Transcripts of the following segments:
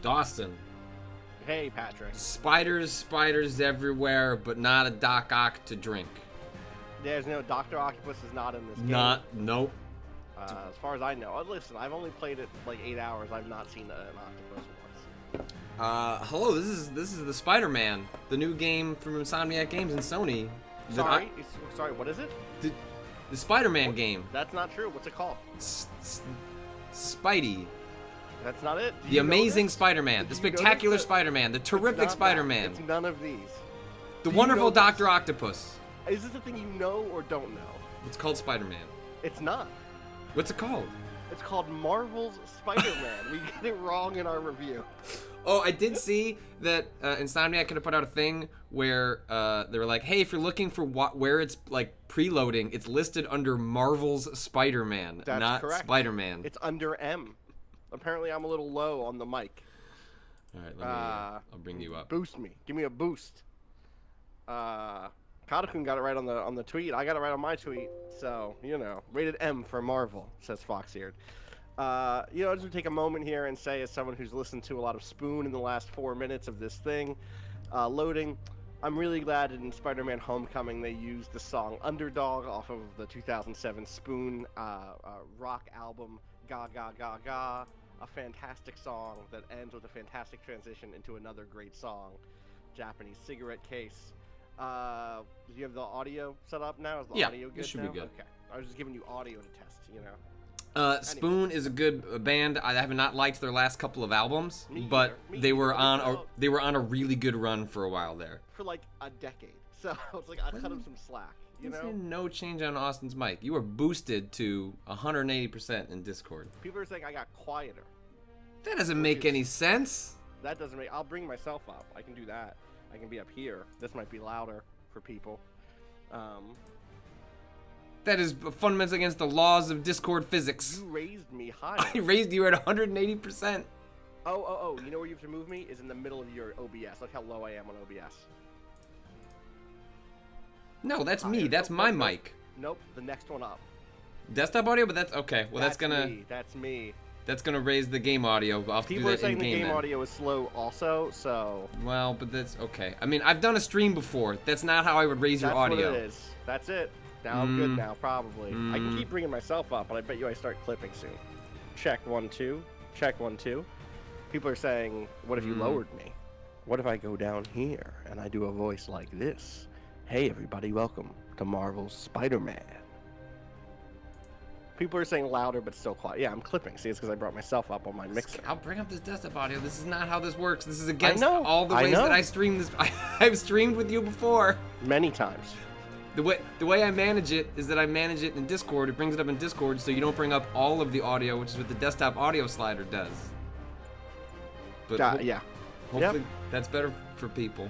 Dawson. Hey, Patrick. Spiders everywhere, but not a Doc Ock to drink. There's no Dr. Octopus is not in this game. Nope. As far as I know. Listen, I've only played it like 8 hours. I've not seen an octopus once. Hello, this is the Spider-Man, the new game from Insomniac Games and Sony. Sorry, what is it? The Spider-Man game. That's not true. What's it called? Spidey. That's not it. The Amazing Spider-Man, the Spectacular Spider-Man, the Terrific Spider-Man. It's none of these. The Wonderful Dr. Octopus. Is this a thing you know or don't know? It's called Spider-Man. It's not. What's it called? It's called Marvel's Spider-Man. We get it wrong in our review. Oh, I did see that Insomniac could have put out a thing where they were like, hey, if you're looking for where it's like preloading, it's listed under Marvel's Spider-Man, not correct. Spider-Man. It's under M. Apparently, I'm a little low on the mic. All right, I'll bring you up. Boost me. Give me a boost. Kadakun got it right on the tweet. I got it right on my tweet. So, rated M for Marvel, says Foxeared. I just want to take a moment here and say, as someone who's listened to a lot of Spoon in the last 4 minutes of this thing loading, I'm really glad in Spider-Man Homecoming they used the song Underdog off of the 2007 Spoon rock album, Ga Ga Ga Ga, a fantastic song that ends with a fantastic transition into another great song, Japanese Cigarette Case. Do you have the audio set up now? Is the audio good? It should be good. Okay. I was just giving you audio to test, Spoon is a good band. I have not liked their last couple of albums, but they were on a really good run for a while there. For like a decade. So I was like, I cut them some slack, No change on Austin's mic. You were boosted to 180% in Discord. People are saying I got quieter. That doesn't make any sense. That doesn't make. I'll bring myself up. I can do that. I can be up here. This might be louder for people. That is fundamentally against the laws of Discord physics. You raised me higher. I raised you at 180%. Oh, you know where you have to move me? Is in the middle of your OBS. Look how low I am on OBS. No, that's me. That's my mic. Nope, the next one up. Desktop audio, but that's okay. Well, that's me. That's gonna raise the game audio. I'll have to do that in-game. People are saying the game audio is slow also, so... Well, but that's okay. I mean, I've done a stream before. That's not how I would raise your audio. That's what it is. That's it. Now I'm good now, probably. I can keep bringing myself up, but I bet you I start clipping soon. Check 1 2. Check 1 2. People are saying, what if you lowered me? What if I go down here and I do a voice like this? Hey everybody, welcome to Marvel's Spider-Man. People are saying louder but still quiet. Yeah, I'm clipping. See, it's because I brought myself up on my mixer. I'll bring up this desktop audio. This is not how this works. This is against all the ways that I stream this. I've streamed with you before. Many times. The way I manage it is that I manage it in Discord. It brings it up in Discord, so you don't bring up all of the audio, which is what the desktop audio slider does. But yeah. Hopefully that's better for people.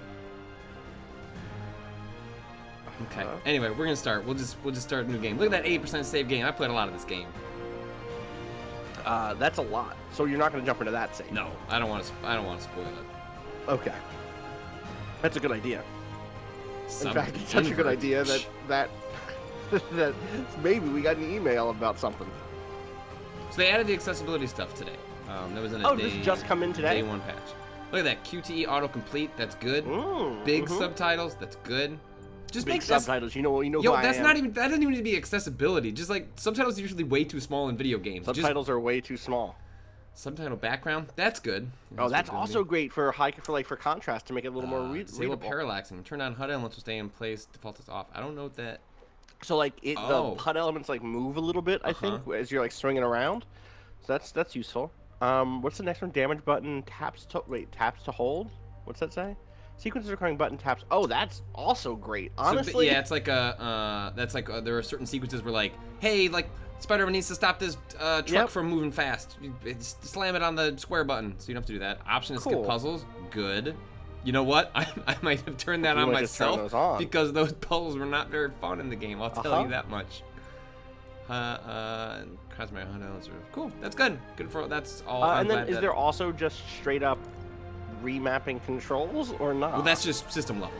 Okay. Anyway, we're gonna start. We'll just start a new game. Look at that 8% save game. I played a lot of this game. That's a lot. So you're not gonna jump into that save? No, I don't want to spoil it. Okay. That's a good idea. In fact, it's such a good idea that maybe we got an email about something. So they added the accessibility stuff today. That was in a this just come in today? Day 1 patch. Look at that QTE autocomplete. That's good. Big subtitles. That's good. Just big make subtitles. You know Yo, who I that's am. not even. That doesn't even need to be accessibility. Just like subtitles are usually way too small in video games. Subtitles are way too small. Subtitle background. That's good. That's also great for contrast to make it a little more disable readable. parallaxing. Turn on HUD elements will stay in place. Default is off. I don't know what that. So the HUD elements move a little bit. I think as you're swinging around. So that's useful. What's the next one? Damage button taps to hold. What's that say? Sequences requiring button taps. Oh, that's also great. Honestly, it's like there are certain sequences where hey, Spider-Man needs to stop this truck from moving fast. Slam it on the square button, so you don't have to do that. Option to skip puzzles. Good. You know what? I might have turned that on myself because those puzzles were not very fun in the game. I'll tell you that much. Cosmic Hunt. Cool. That's good. Good for that's all. And then is there also just straight up remapping controls or not? Well, that's just system level.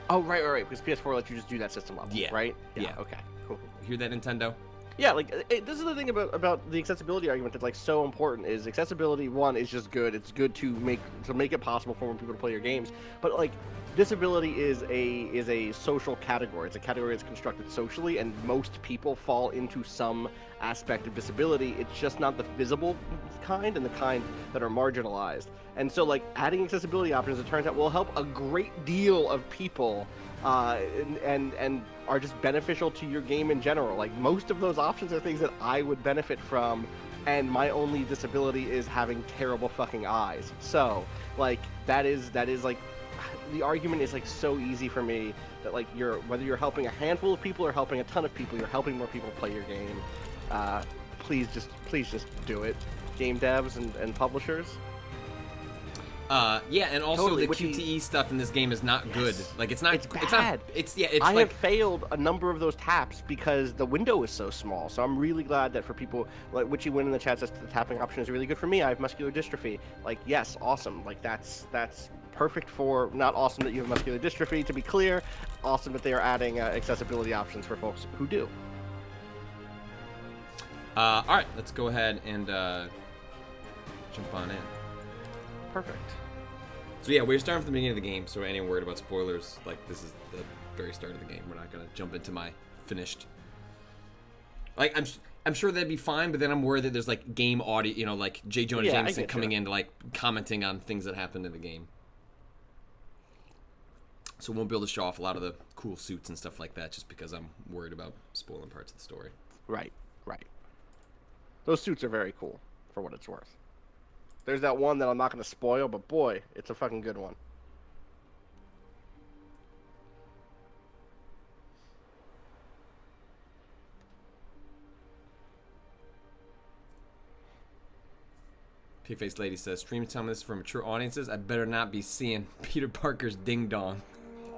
Oh, right. Because PS4 lets you just do that system level, right? Yeah. Okay, cool. Hear that, Nintendo? Yeah, like this is the thing about the accessibility argument that's like so important. Is accessibility, one, is just good. It's good to make it possible for more people to play your games. But like disability is a social category. It's a category that's constructed socially, and most people fall into some aspect of disability. It's just not the visible kind and the kind that are marginalized. And so like adding accessibility options, it turns out, will help a great deal of people. And are just beneficial to your game in general. Like most of those options are things that I would benefit from, and my only disability is having terrible fucking eyes. So like that is like the argument is like so easy for me that like whether you're helping a handful of people or helping a ton of people, you're helping more people play your game. Please just do it, game devs and publishers. Yeah, and also Totally, the QTE stuff in this game is not good. Like it's not. It's bad. It's not. It's yeah. It's I like have failed a number of those taps because the window is so small. So I'm really glad that for people like Witchy Win in the chat says the tapping option is really good for me. I have muscular dystrophy. Like yes, awesome. Like that's perfect for, not awesome that you have muscular dystrophy, to be clear. Awesome that they are adding accessibility options for folks who do. All right, let's go ahead and jump on in. Perfect. So yeah, we're starting from the beginning of the game, so anyone worried about spoilers, like this is the very start of the game. We're not gonna jump into my finished. Like I'm sure that'd be fine, but then I'm worried that there's like game audio, you know, like J. Jonah Jameson coming in to like commenting on things that happened in the game. So we won't be able to show off a lot of the cool suits and stuff like that, just because I'm worried about spoiling parts of the story. Right. Those suits are very cool, for what it's worth. There's that one that I'm not going to spoil, but boy, it's a fucking good one. Pig-faced lady says, stream telling this for mature audiences. I better not be seeing Peter Parker's ding dong.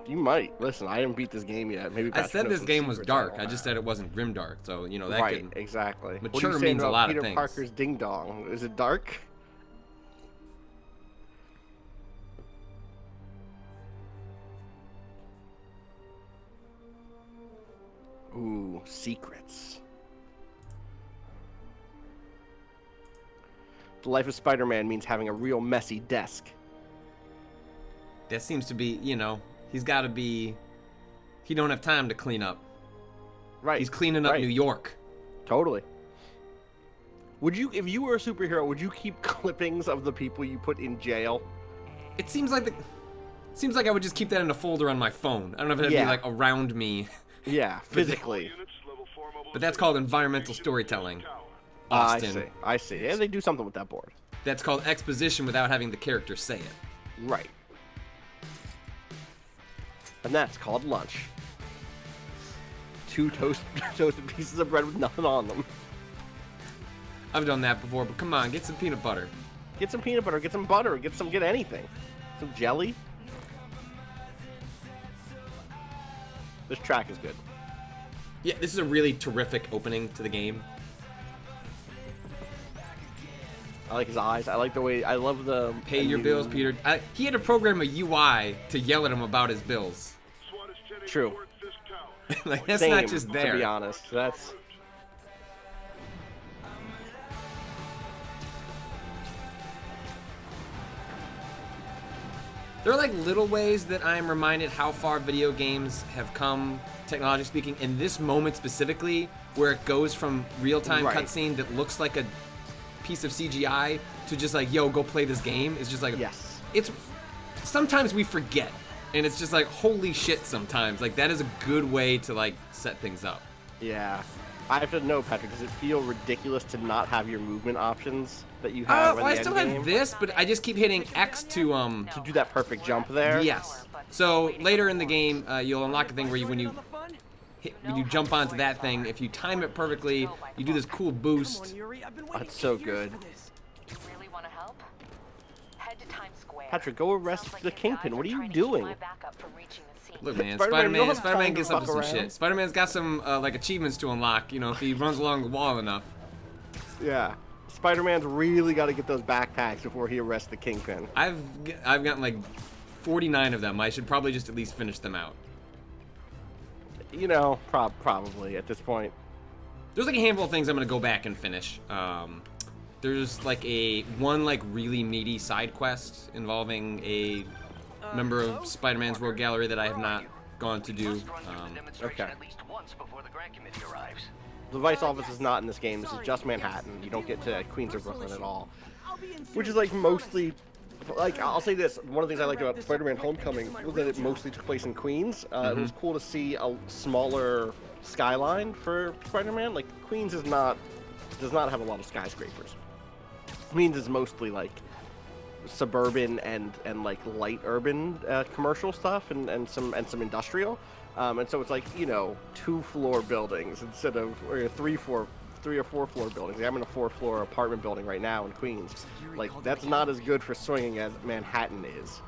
You might. Listen, I haven't beat this game yet. Maybe I said this game was dark. I just said it wasn't grimdark. So, you know, that right, exactly. Mature means a lot of things. Peter Parker's ding dong. Is it dark? Ooh, secrets. The life of Spider-Man means having a real messy desk. That seems to be, you know, he's got to be. He don't have time to clean up. Right. He's cleaning up New York. Totally. Would you, if you were a superhero, would you keep clippings of the people you put in jail? It seems like I would just keep that in a folder on my phone. I don't know if it'd be like around me. Yeah, physically. But that's called environmental storytelling. Austin. I see. Yeah, they do something with that board. That's called exposition without having the character say it. Right. And that's called lunch. 2 toasted pieces of bread with nothing on them. I've done that before, but come on, get some peanut butter. Get some peanut butter, get some butter, get anything. Some jelly. This track is good. Yeah, this is a really terrific opening to the game. I like his eyes. I like the way. I love the. Pay your bills, Peter. He had to program a UI to yell at him about his bills. True. Like that's Same, not just there. To be honest, that's. There are like little ways that I'm reminded how far video games have come, technology speaking. In this moment specifically, where it goes from real-time cutscene that looks like a piece of CGI to just like, yo, go play this game, is just like, yes. It's sometimes we forget, and it's just like, holy shit. Sometimes like that is a good way to like set things up. Yeah, I have to know, Patrick. Does it feel ridiculous to not have your movement options that you have? Well, I still have this, but I just keep hitting X to do that perfect jump there. Yes. So later in the game, you'll unlock a thing where when you jump onto that thing, if you time it perfectly, you do this cool boost. That's so good. Patrick, go arrest the Kingpin. What are you doing? Look, man, Spider-Man gets up to some shit. Spider-Man's got some like achievements to unlock, you know, if he runs along the wall enough. Yeah. Spider-Man's really got to get those backpacks before he arrests the Kingpin. I've gotten like 49 of them. I should probably just at least finish them out. You know, probably at this point. There's like a handful of things I'm gonna go back and finish. There's like one really meaty side quest involving a member of Spider-Man's Rogue Gallery that I have not gone to do. Okay. The Vice office is not in this game. This is just Manhattan. You don't get to Queens or Brooklyn at all, which is like mostly. Like, I'll say this, one of the things I liked about Spider-Man Homecoming was that it mostly took place in Queens. It was cool to see a smaller skyline for Spider-Man. Like, Queens does not have a lot of skyscrapers. Queens is mostly, like, suburban and like, light urban commercial stuff and some industrial. And so it's like, 2-floor buildings instead of or 3 or 4-floor buildings. I'm in a 4-floor apartment building right now in Queens. Like, that's not as good for swinging as Manhattan is.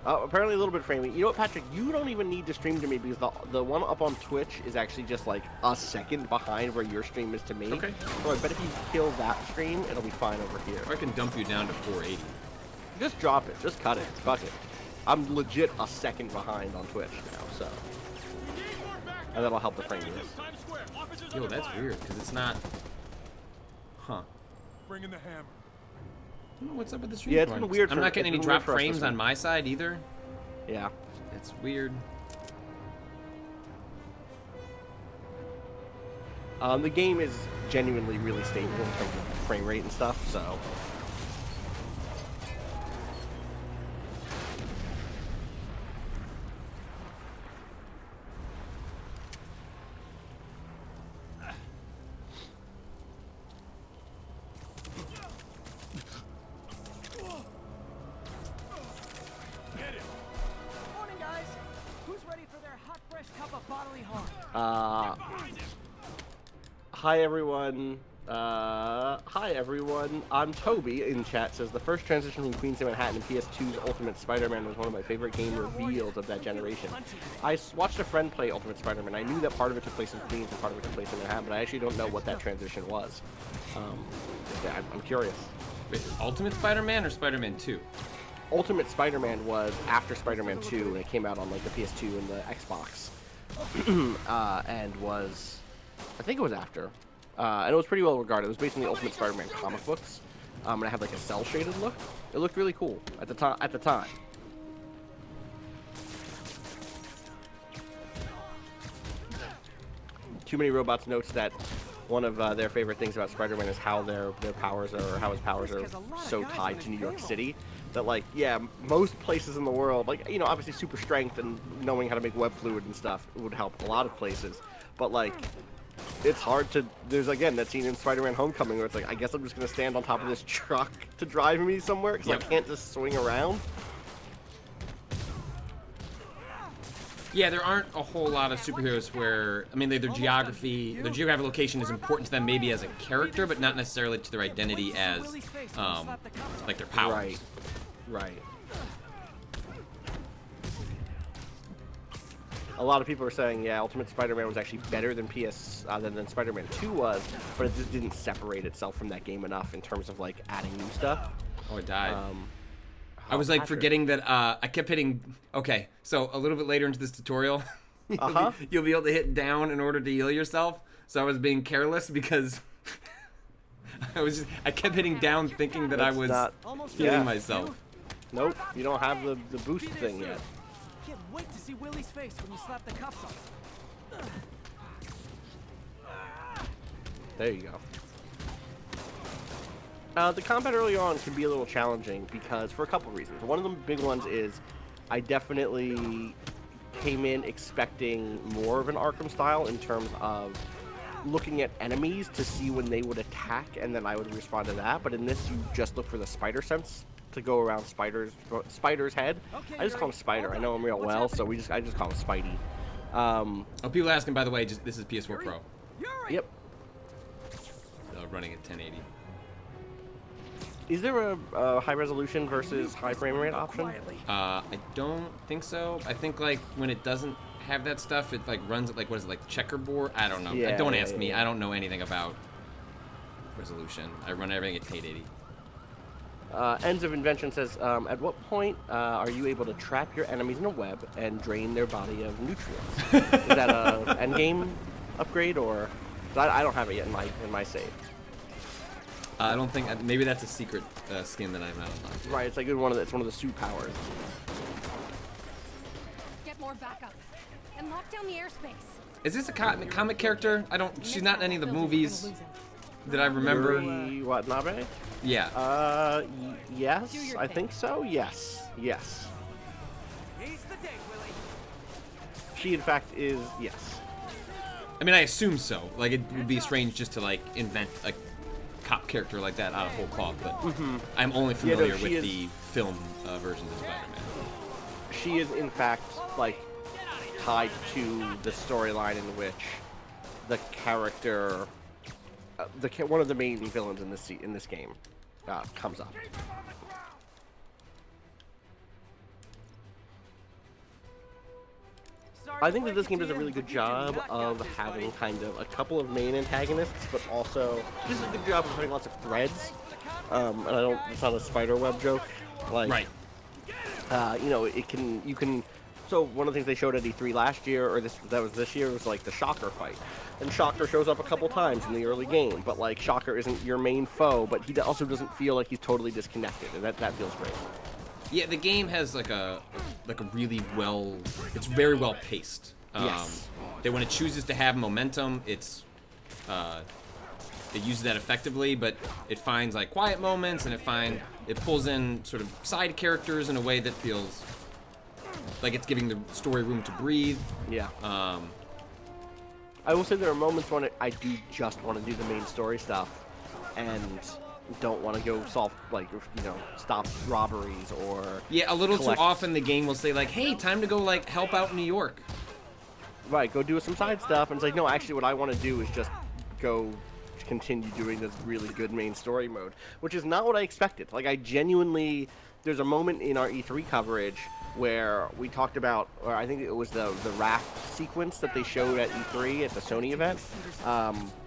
Apparently a little bit framing. You know what, Patrick? You don't even need to stream to me because the one up on Twitch is actually just like a second behind where your stream is to me. Okay. So I bet if you kill that stream, it'll be fine over here. Or I can dump you down to 480. Just drop it. Just cut it. Fuck it. I'm legit a second behind on Twitch now, so. And that'll help the frame rate. Yo, that's weird, because it's not... Huh. Bring in the hammer. I don't know what's up with the stream. Yeah, it's been weird. I'm not getting any drop frames on my side either. Yeah. It's weird. The game is genuinely really stable in terms of frame rate and stuff, so... Hi everyone. I'm Toby in chat says the first transition from Queens to Manhattan in PS2's Ultimate Spider-Man was one of my favorite game reveals of that generation. I watched a friend play Ultimate Spider-Man. I knew that part of it took place in Queens and part of it took place in Manhattan, but I actually don't know what that transition was. Yeah, I'm curious. Wait, Ultimate Spider-Man or Spider-Man 2? Ultimate Spider-Man was after Spider-Man 2 and it came out on like the PS2 and the Xbox. And was, I think it was after. And it was pretty well regarded. It was based on the Ultimate Spider-Man comic books, and it had like a cel-shaded look. It looked really cool at the time. Too Many Robots notes that one of their favorite things about Spider-Man is how their powers are, or how his powers are so tied to New York City. That, like, yeah, most places in the world, like, obviously super strength and knowing how to make web fluid and stuff would help a lot of places. But, like, it's hard to, there's, again, that scene in Spider-Man Homecoming where it's like, I guess I'm just going to stand on top of this truck to drive me somewhere because I can't just swing around. Yeah, there aren't a whole lot of superheroes where, I mean, their geography, their geographic location is important to them maybe as a character, but not necessarily to their identity as, like, their powers. Right. A lot of people are saying, yeah, Ultimate Spider-Man was actually better than than Spider-Man 2 was, but it just didn't separate itself from that game enough in terms of, like, adding new stuff. Oh, it died. I was, like, forgetting that, I kept hitting, okay, so a little bit later into this tutorial, you'll be able to hit down in order to heal yourself, so I was being careless because I kept hitting down thinking that I was healing myself. Nope, you don't have the boost thing yet. Can't wait to see Willie's face when you slap the cuffs on. There you go. The combat early on can be a little challenging because for a couple of reasons. One of the big ones is I definitely came in expecting more of an Arkham style in terms of looking at enemies to see when they would attack and then I would respond to that. But in this, you just look for the spider sense to go around Spider's head. I just call him Spider. I know him real well, so I just call him Spidey. Oh, people asking, by the way, this is PS4 Pro. Yep. Running at 1080. Is there a high resolution versus high frame rate option? I don't think so. I think like when it doesn't have that stuff, it like runs at like, what is it, like checkerboard? I don't know. Yeah, don't ask me. I don't know anything about resolution. I run everything at 1080. Ends of Invention says, at what point are you able to trap your enemies in a web and drain their body of nutrients? Is that a endgame upgrade or? But I don't have it yet in my save. I don't think maybe that's a secret skin that I'm not unlocked. Right, it's like one of the suit powers. Get more backup and lock down the airspace. Is this a comic character? I don't. She's not in any of the movies that I remember. Yuri Watanabe? Yeah. Yes, I think so. Yes. He's the day, Willie. She, in fact, is yes. I mean, I assume so. Like, it would be strange just to like invent a cop character like that out of whole cloth, but I'm only familiar with the film versions of Spider-Man. She is, in fact, like tied to the storyline in which the character, one of the main villains in this game, comes up. I think that this game does a really good job of having kind of a couple of main antagonists, but also just a good job of having lots of threads. And it's not a spider web joke. Like, Right. You know, you can. So one of the things they showed at E3 last year, or this year, was like the Shocker fight. And Shocker shows up a couple times in the early game, but like Shocker isn't your main foe, but he also doesn't feel like he's totally disconnected, and that feels great. Yeah, the game has like a really it's very well paced. Yes. That when it chooses to have momentum, it uses that effectively, but it finds like quiet moments, and it pulls in sort of side characters in a way that feels like it's giving the story room to breathe. Yeah. I will say there are moments when I do just want to do the main story stuff, and don't want to go solve, like, you know, stop robberies or Yeah, a little collect. too often the game will say like, hey, time to go like help out in New York. Right, go do some side stuff, and it's like, no, actually what I want to do is just go continue doing this really good main story mode, which is not what I expected. Like, I genuinely, there's a moment in our E3 coverage where we talked about, or I think it was the raft sequence that they showed at E3 at the Sony event,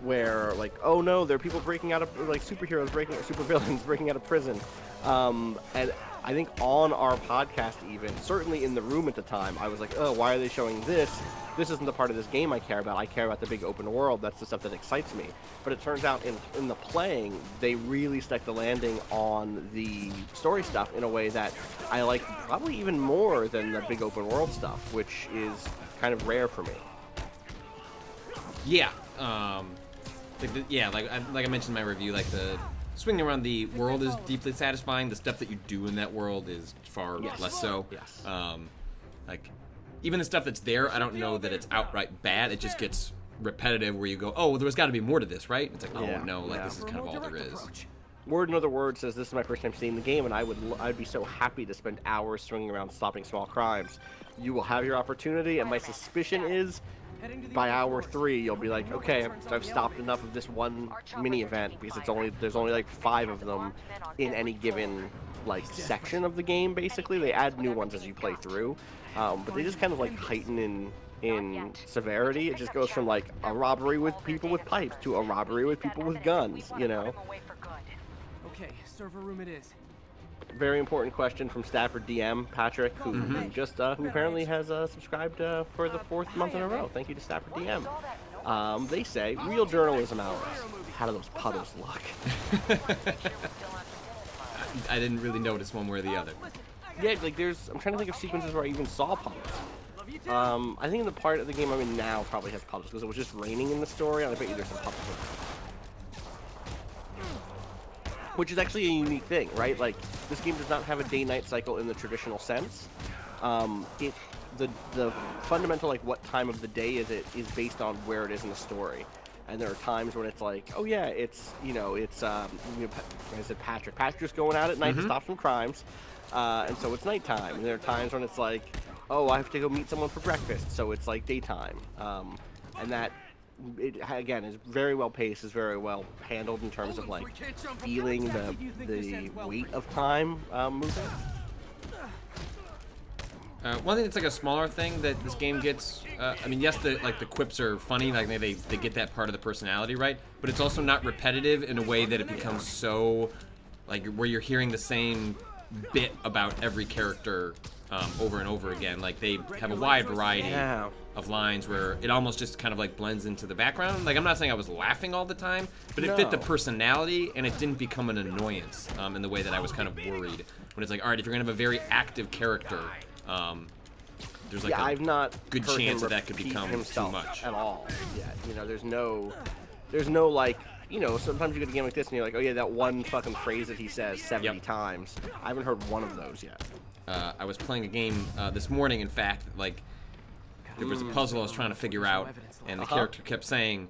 where like, oh no, there are people breaking out of, like, supervillains breaking out of prison, and I think on our podcast even, certainly in the room at the time, I was like, oh, why are they showing this? This isn't the part of this game I care about. I care about the big open world. That's the stuff that excites me. But it turns out in the playing, they really stuck the landing on the story stuff in a way that I like probably even more than the big open world stuff, which is kind of rare for me. Yeah. Like I mentioned in my review, like the swinging around the world is deeply satisfying. The stuff that you do in that world is far less so. Yes. Like, even the stuff that's there, I don't know that it's outright bad. It just gets repetitive where you go, oh, well, there's got to be more to this, right? It's like, oh, no, like, this is kind of all there is. Word Another Word says, this is my first time seeing the game, and I'd be so happy to spend hours swinging around stopping small crimes. You will have your opportunity, and my suspicion is by hour 3, you'll be like, okay, I've stopped enough of this one mini event, because there's only like 5 of them in any given like section of the game. Basically, they add new ones as you play through, but they just kind of like heighten in severity. It just goes from like a robbery with people with pipes to a robbery with people with guns, you know. Okay, server room it is. Very important question from Stafford DM Patrick, who who apparently has subscribed for the 4th month in a row. Thank you to Stafford DM. They say, real journalism hours. How do those puddles look? I didn't really notice one way or the other. Yeah, like I'm trying to think of sequences where I even saw puddles. I think the part of the game I'm in now probably has puddles, because it was just raining in the story, and I bet you there's some puddles in there. Which is actually a unique thing, right? Like, this game does not have a day-night cycle in the traditional sense. The fundamental, like, what time of the day is based on where it is in the story. And there are times when it's like, oh yeah, it's, like I said, Patrick's going out at night to stop some crimes, and so it's nighttime. And there are times when it's like, oh, I have to go meet someone for breakfast, so it's like daytime. And that, it again, is very well paced, is very well handled in terms of like feeling the weight of time moving. One thing that's like a smaller thing that this game gets, I mean, yes, the quips are funny, like they get that part of the personality right, but it's also not repetitive in a way that it becomes so, like, where you're hearing the same bit about every character over and over again. Like, they have a wide variety of lines where it almost just kind of like blends into the background. Like, I'm not saying I was laughing all the time, but it fit the personality, and it didn't become an annoyance in the way that I was kind of worried. When it's like, all right, if you're gonna have a very active character, there's like I've not good heard chance him that could become himself too much at all. Yeah, you know, there's no like, you know, sometimes you get a game like this and you're like, oh yeah, that one fucking phrase that he says 70 times. I haven't heard one of those yet. I was playing a game this morning, in fact, like, there was a puzzle I was trying to figure out, and the character kept saying,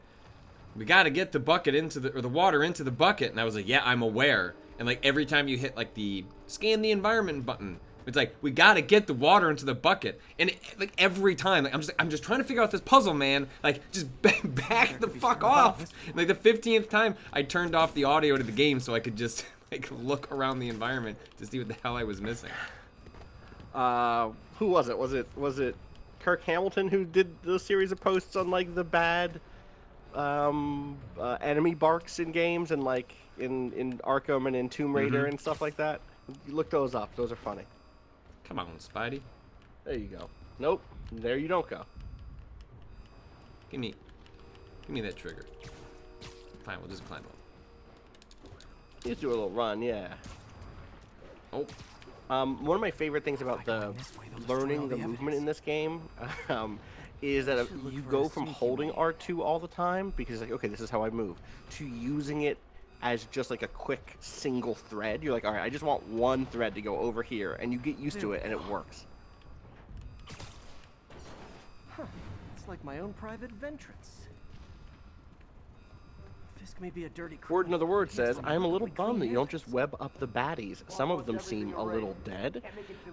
we gotta get the bucket into the water into the bucket, and I was like, yeah, I'm aware. And like, every time you hit like the scan the environment button, it's like, we gotta get the water into the bucket. And like, every time, like, I'm just trying to figure out this puzzle, man. Like, just back the fuck off. And, like, the 15th time, I turned off the audio to the game so I could just like look around the environment to see what the hell I was missing. Who was it? Was it Kirk Hamilton who did the series of posts on like the bad enemy barks in games and like in Arkham and in Tomb Raider and stuff like that? You look those up. Those are funny. Come on, Spidey. There you go. Nope. There you don't go. Give me that trigger. Fine, we'll just climb up. Just do a little run, yeah. Oh. One of my favorite things about the learning the movement in this game is that you go from holding R2 all the time, because like, okay, this is how I move, to using it as just like a quick single thread. You're like, all right, I just want one thread to go over here, and you get used to it, and it works. Huh. It's like my own private ventrance. Fisk may be a dirty Word Another Word says, I am a little bummed that you don't just web up the baddies. Some of them seem a little dead.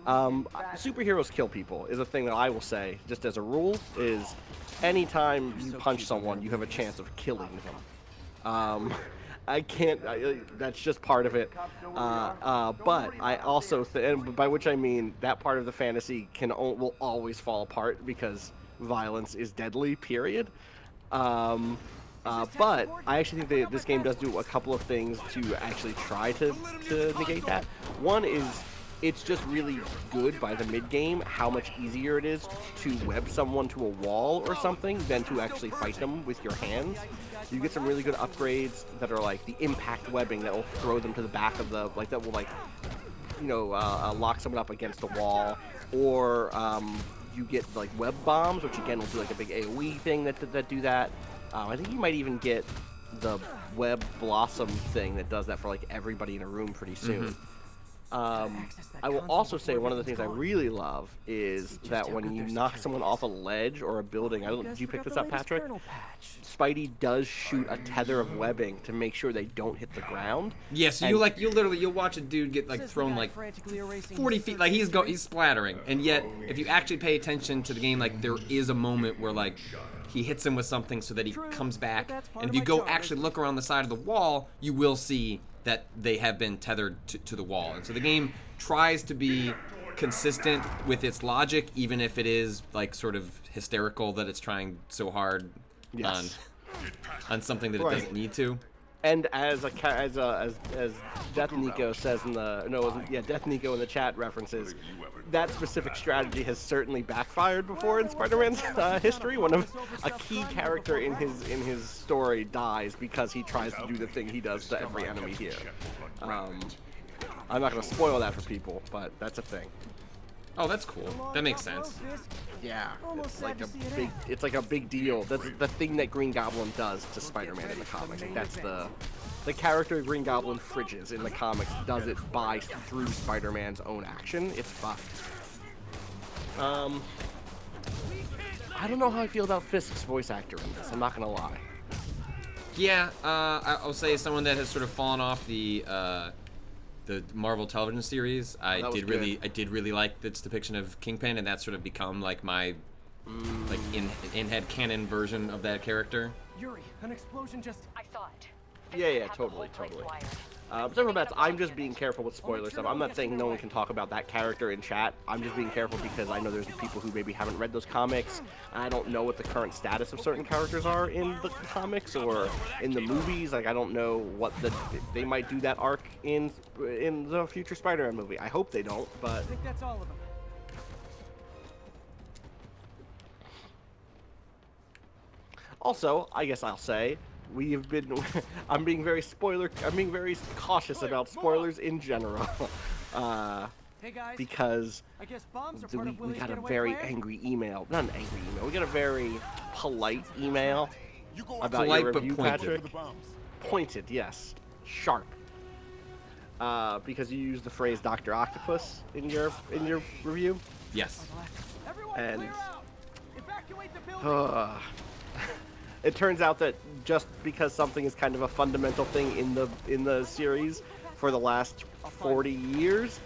Superheroes kill people is a thing that I will say, just as a rule, is anytime you punch someone, you have a chance of killing them. I can't, that's just part of it. But I also, and by which I mean that part of the fantasy will always fall apart because violence is deadly, period. But I actually think that this game does do a couple of things to actually try to negate that. One is, it's just really good by the mid-game how much easier it is to web someone to a wall or something than to actually fight them with your hands. You get some really good upgrades that are like the impact webbing that will throw them to the back of the, like, that will, like, you know, lock someone up against a wall, or you get like web bombs, which again will do like a big AoE thing that do that. I think you might even get the web blossom thing that does that for like everybody in a room pretty soon. I will also say one of the things I really love is that when you knock someone off a ledge or a building, did you pick this up, Patrick? Spidey does shoot a tether of webbing to make sure they don't hit the ground. Yeah, so you'll watch a dude get like thrown like 40 feet, like he's splattering, and yet if you actually pay attention to the game, like there is a moment where like he hits him with something so that he comes back, and if you go actually look around the side of the wall, you will see that they have been tethered to the wall. And so the game tries to be consistent with its logic, even if it is like sort of hysterical that it's trying so hard on something that it doesn't need to. And as Death Nico says in the Death Nico in the chat references, that specific strategy has certainly backfired before in Spider-Man's history. A key character in his story dies because he tries to do the thing he does to every enemy here. I'm not going to spoil that for people, but that's a thing. Oh, that's cool. That makes sense. Yeah, it's like a big deal. That's the thing that Green Goblin does to Spider-Man in the comics. Like, that's the character Green Goblin fridges in the comics does it through Spider-Man's own action. It's fun. I don't know how I feel about Fisk's voice actor in this. I'm not gonna lie. Yeah, I'll say someone that has sort of fallen off the Marvel television series. I did really like its depiction of Kingpin, and that's sort of become like my like in head canon version of that character. Yuri, an explosion just. I saw it. Yeah, totally. Several bets. I'm just being careful with spoiler stuff. I'm not saying no one can talk about that character in chat. I'm just being careful because I know there's people who maybe haven't read those comics, and I don't know what the current status of certain characters are in the comics or in the movies. Like, I don't know what they might do that arc in the future Spider-Man movie. I hope they don't, but I think that's all of them. Also, I guess I'll say we have been. I'm being very cautious about spoilers in general. Hey guys, Because I guess bombs are we, part of we Willie's got a getaway very plan? angry email. Not an angry email. We got a very polite email about Polite your but review, pointed. Patrick. Pointed, yes. Sharp. Because you used the phrase Dr. Octopus in your review. Yes. Everyone And clear out! Evacuate the building! It turns out that just because something is kind of a fundamental thing in the series for the last 40 years,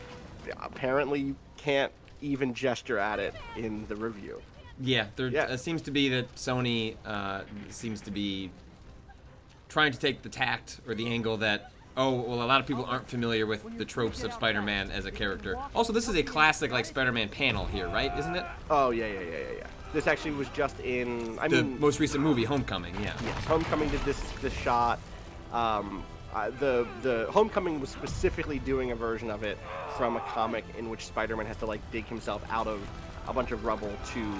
apparently you can't even gesture at it in the review. Yeah, there seems to be that Sony seems to be trying to take the tact or the angle that, oh, well, a lot of people aren't familiar with the tropes of Spider-Man as a character. Also, this is a classic, like, Spider-Man panel here, right? Isn't it? Oh, yeah. This actually was just in, The most recent movie, Homecoming, yeah. Yes, Homecoming did this shot. The Homecoming was specifically doing a version of it from a comic in which Spider-Man has to like dig himself out of a bunch of rubble to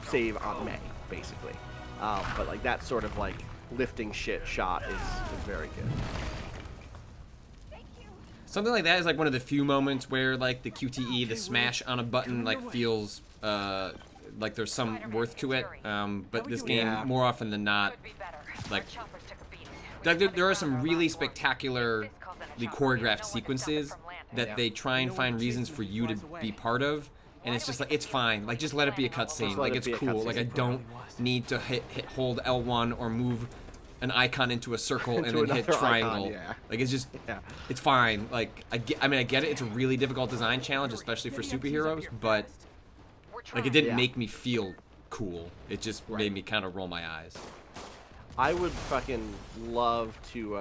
save Aunt May, basically. But like that sort of like lifting shit shot is very good. Something like that is like one of the few moments where like the QTE, the smash on a button, like feels like there's some worth to it. But this game, more often than not, like there are some really spectacularly choreographed sequences that they try and find reasons for you to be part of, and it's just like it's fine. Like just let it be a cutscene. Like it's cool. Like I don't need to hold L1 or move an icon into a circle and then hit triangle. Like it's just it's fine. Like I get it. It's a really difficult design challenge, especially for superheroes, but like it didn't make me feel cool. It just made me kind of roll my eyes. I would fucking love to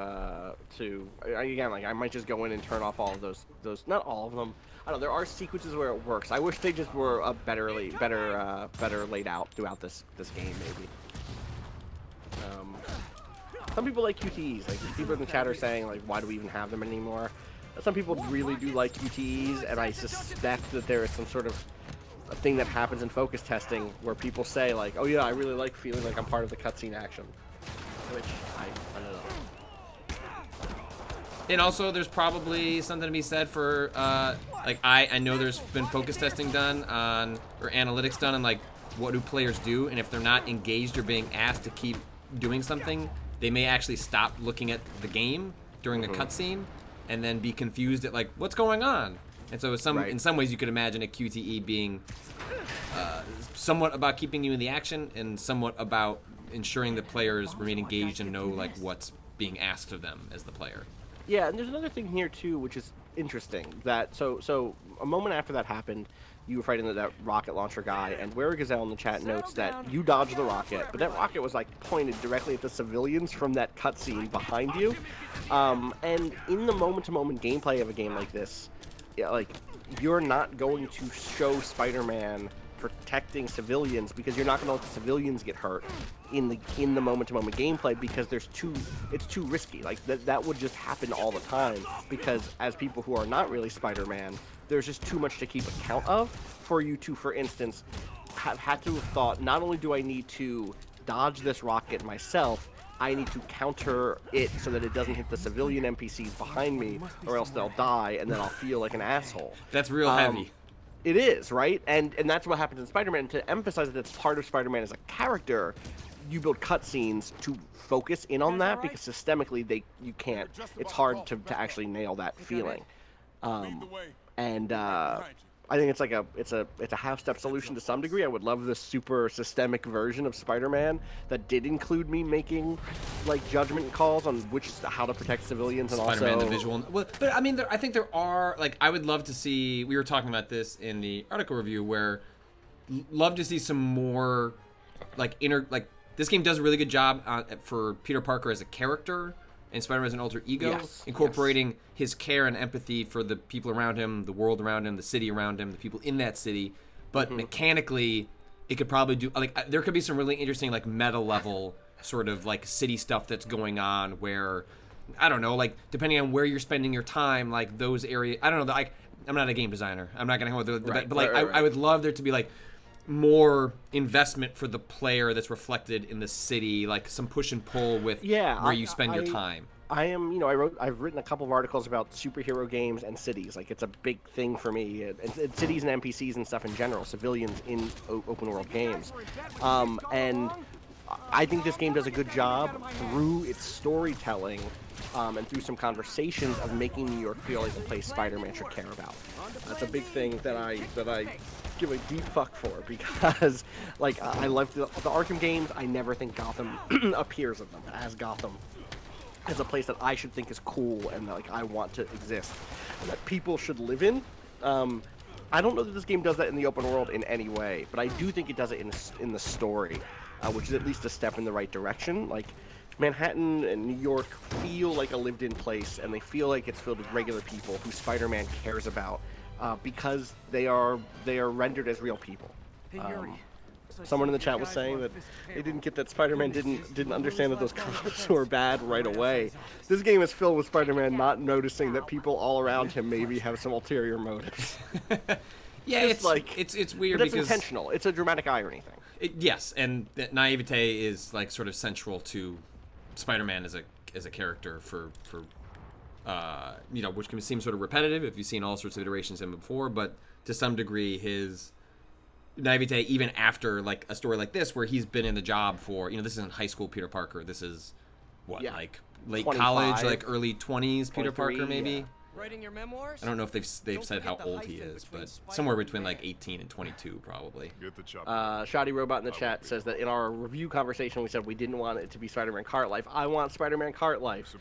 again, like I might just go in and turn off all of those not all of them. I don't know, there are sequences where it works. I wish they just were better laid out throughout this game maybe. Some people like QTEs, like people in the chat are saying like why do we even have them anymore? Some people really do like QTEs, and I suspect that there is some sort of a thing that happens in focus testing where people say like, oh yeah, I really like feeling like I'm part of the cutscene action. Which I don't know. And also, there's probably something to be said for, like, I know there's been focus testing done on, or analytics done on, like, what do players do, and if they're not engaged or being asked to keep doing something, they may actually stop looking at the game during the cutscene, and then be confused at, like, what's going on? And so in some ways, you could imagine a QTE being somewhat about keeping you in the action, and somewhat about ensuring the players remain engaged and know like what's being asked of them as the player. Yeah, and there's another thing here too, which is interesting. That so a moment after that happened, you were fighting that rocket launcher guy, and Where Gazelle in the chat notes that you dodged the rocket, but that rocket was like pointed directly at the civilians from that cutscene behind you. And in the moment-to-moment gameplay of a game like this, like you're not going to show Spider-Man protecting civilians because you're not going to let the civilians get hurt in the moment-to-moment gameplay because it's too risky. Like that would just happen all the time because as people who are not really Spider-Man, there's just too much to keep account of for you to, for instance, have had to have thought, not only do I need to dodge this rocket myself, I need to counter it so that it doesn't hit the civilian NPCs behind me, or else they'll die and then I'll feel like an asshole. That's real heavy. It is, right? And that's what happens in Spider-Man. To emphasize that it's part of Spider-Man as a character, you build cutscenes to focus in on that because systemically you can't. It's hard to actually nail that feeling. I think it's a half-step solution to some degree. I would love this super systemic version of Spider-Man that did include me making like judgment calls on how to protect civilians and Spider-Man also the visual. Well, but I mean, I think there are like I would love to see. We were talking about this in the article review where love to see some more like this game does a really good job for Peter Parker as a character. And Spider-Man as an alter ego, incorporating his care and empathy for the people around him, the world around him, the city around him, the people in that city. But mechanically, it could probably do like there could be some really interesting like meta level sort of like city stuff that's going on where I don't know, like depending on where you're spending your time, like those areas. I don't know. I'm not a game designer. I'm not gonna hang with but like I would love there to be like more investment for the player that's reflected in the city, like some push and pull with where you spend your time. I am, you know, I've written a couple of articles about superhero games and cities. Like, it's a big thing for me. And cities and NPCs and stuff in general, civilians in open world games. And I think this game does a good job through its storytelling and through some conversations of making New York feel like a place Spider-Man should care about. That's a big thing that I give a deep fuck for, because like I love the Arkham games. I never think Gotham appears in them as Gotham, as a place that I should think is cool and that, like, I want to exist and that people should live in. I don't know that this game does that in the open world in any way, but I do think it does it in the story, which is at least a step in the right direction. Like, Manhattan and New York feel like a lived-in place, and they feel like it's filled with regular people who Spider-Man cares about, because they are rendered as real people. Hey, Yuri. Someone in the chat was saying that they didn't get that Spider-Man didn't understand that those cops were bad right away. This game is filled with Spider-Man not noticing that people all around him maybe have some ulterior motives. Yeah, it's like it's weird, but it's because intentional. It's a dramatic irony thing. Yes, and that naivete is like sort of central to Spider-Man as a character for you know, which can seem sort of repetitive if you've seen all sorts of iterations of him before, but to some degree his naivete, even after like a story like this where he's been in the job for, you know, this isn't high school Peter Parker, this is like late 25, college, like early 20s Peter Parker maybe. Yeah. Writing your memoirs? I don't know if they've said how old he is, but somewhere between like 18 and 22 probably. Shoddy Robot in the chat says that in our review conversation we said we didn't want it to be Spider-Man Cart Life. I want Spider-Man Cart Life.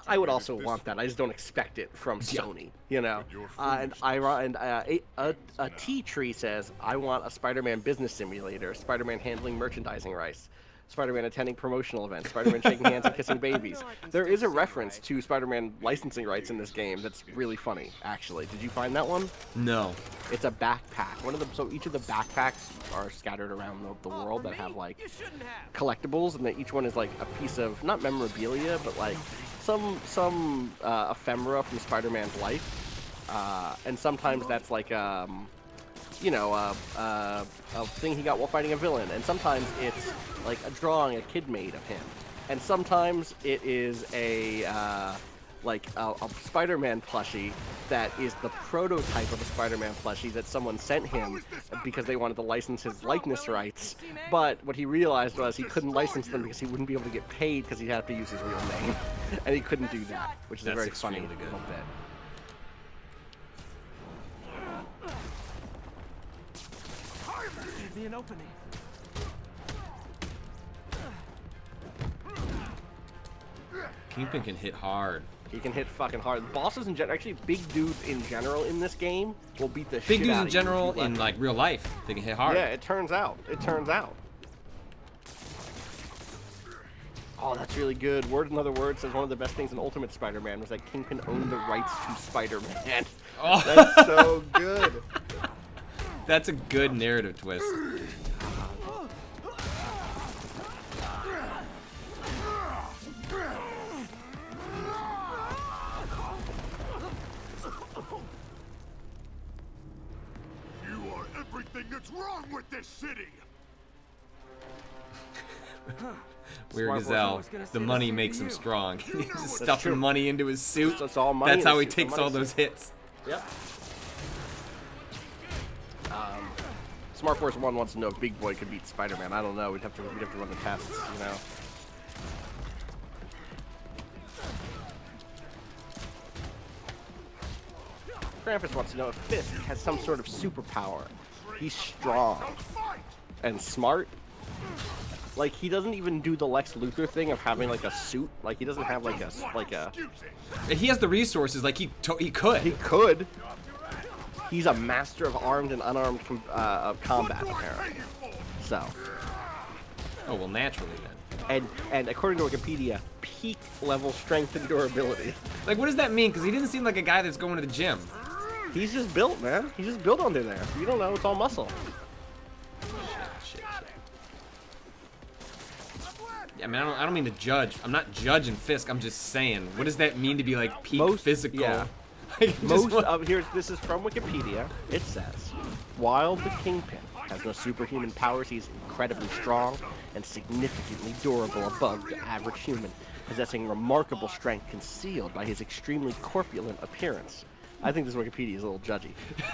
I would also want that. I just don't expect it from Sony, you know. And a Tea Tree says, I want a Spider-Man business simulator, Spider-Man handling merchandising rights, Spider-Man attending promotional events, Spider-Man shaking hands and kissing babies. There is a reference to Spider-Man licensing rights in this game that's really funny, actually. Did you find that one? No. It's a backpack. So each of the backpacks are scattered around the world that have like collectibles, and that each one is like a piece of, not memorabilia, but like some ephemera from Spider-Man's life. And sometimes that's like you know, a thing he got while fighting a villain, and sometimes it's like a drawing a kid made of him, and sometimes it is a Spider-Man plushie that is the prototype of a Spider-Man plushie that someone sent him because they wanted to license his likeness rights, but what he realized was he couldn't license them because he wouldn't be able to get paid because he'd have to use his real name, and he couldn't do that, which is a very funny little bit. Be an opening. Kingpin can hit hard. He can hit fucking hard. Bosses in general, actually big dudes in general in this game will beat the shit Big dudes out in of general you. in like real life, they can hit hard. Yeah, it turns out. Oh, that's really good. Another word says one of the best things in Ultimate Spider-Man was that Kingpin owned the rights to Spider-Man. Oh. That's so good. That's a good narrative twist. You are everything that's wrong with this city. Weird Gazelle, the money makes him strong. He's stuffing money into his suit. That's all money. That's how he takes all those hits. Yep. Smart Force 1 wants to know if Big Boy could beat Spider-Man. I don't know. We'd have to run the tests, you know. Krampus wants to know if Fisk has some sort of superpower. He's strong and smart. Like, he doesn't even do the Lex Luthor thing of having like a suit. Like, he doesn't have like a. He has the resources. Like he could. He could. He's a master of armed and unarmed combat, apparently. So. Oh well, naturally then. And according to Wikipedia, peak level strength and durability. Like, what does that mean? Because he doesn't seem like a guy that's going to the gym. He's just built, man. He's just built under there. You don't know. It's all muscle. Shit. Yeah, I mean, I don't mean to judge. I'm not judging Fisk. I'm just saying, what does that mean to be like peak physical? Yeah. This is from Wikipedia. It says, while the Kingpin Has no superhuman powers, he's incredibly strong and significantly durable above the average human, possessing remarkable strength concealed by his extremely corpulent appearance. I think this Wikipedia is a little judgy.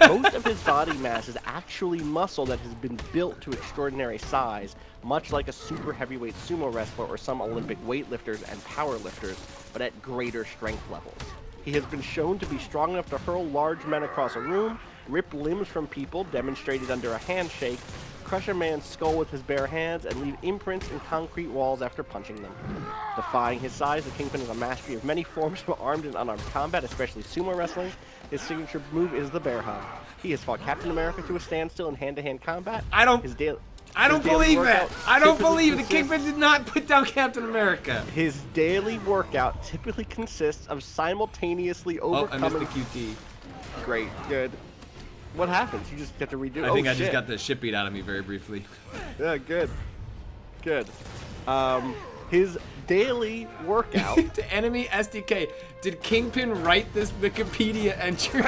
Most of his body mass is actually muscle that has been built to extraordinary size, much like a super heavyweight sumo wrestler or some Olympic weightlifters and powerlifters, but at greater strength levels. He has been shown to be strong enough to hurl large men across a room, rip limbs from people, demonstrated under a handshake, crush a man's skull with his bare hands, and leave imprints in concrete walls after punching them. Defying his size, the Kingpin has a mastery of many forms of armed and unarmed combat, especially sumo wrestling. His signature move is the bear hug. He has fought Captain America to a standstill in hand-to-hand combat. I don't believe that. I don't believe the Kingpin did not put down Captain America. His daily workout typically consists of simultaneously overcoming... Oh, I missed the QT. Great, good. What happens? You just get to redo it? I think I just got the shit beat out of me very briefly. Yeah, good. Good. His daily workout... To enemy SDK. Did Kingpin write this Wikipedia entry?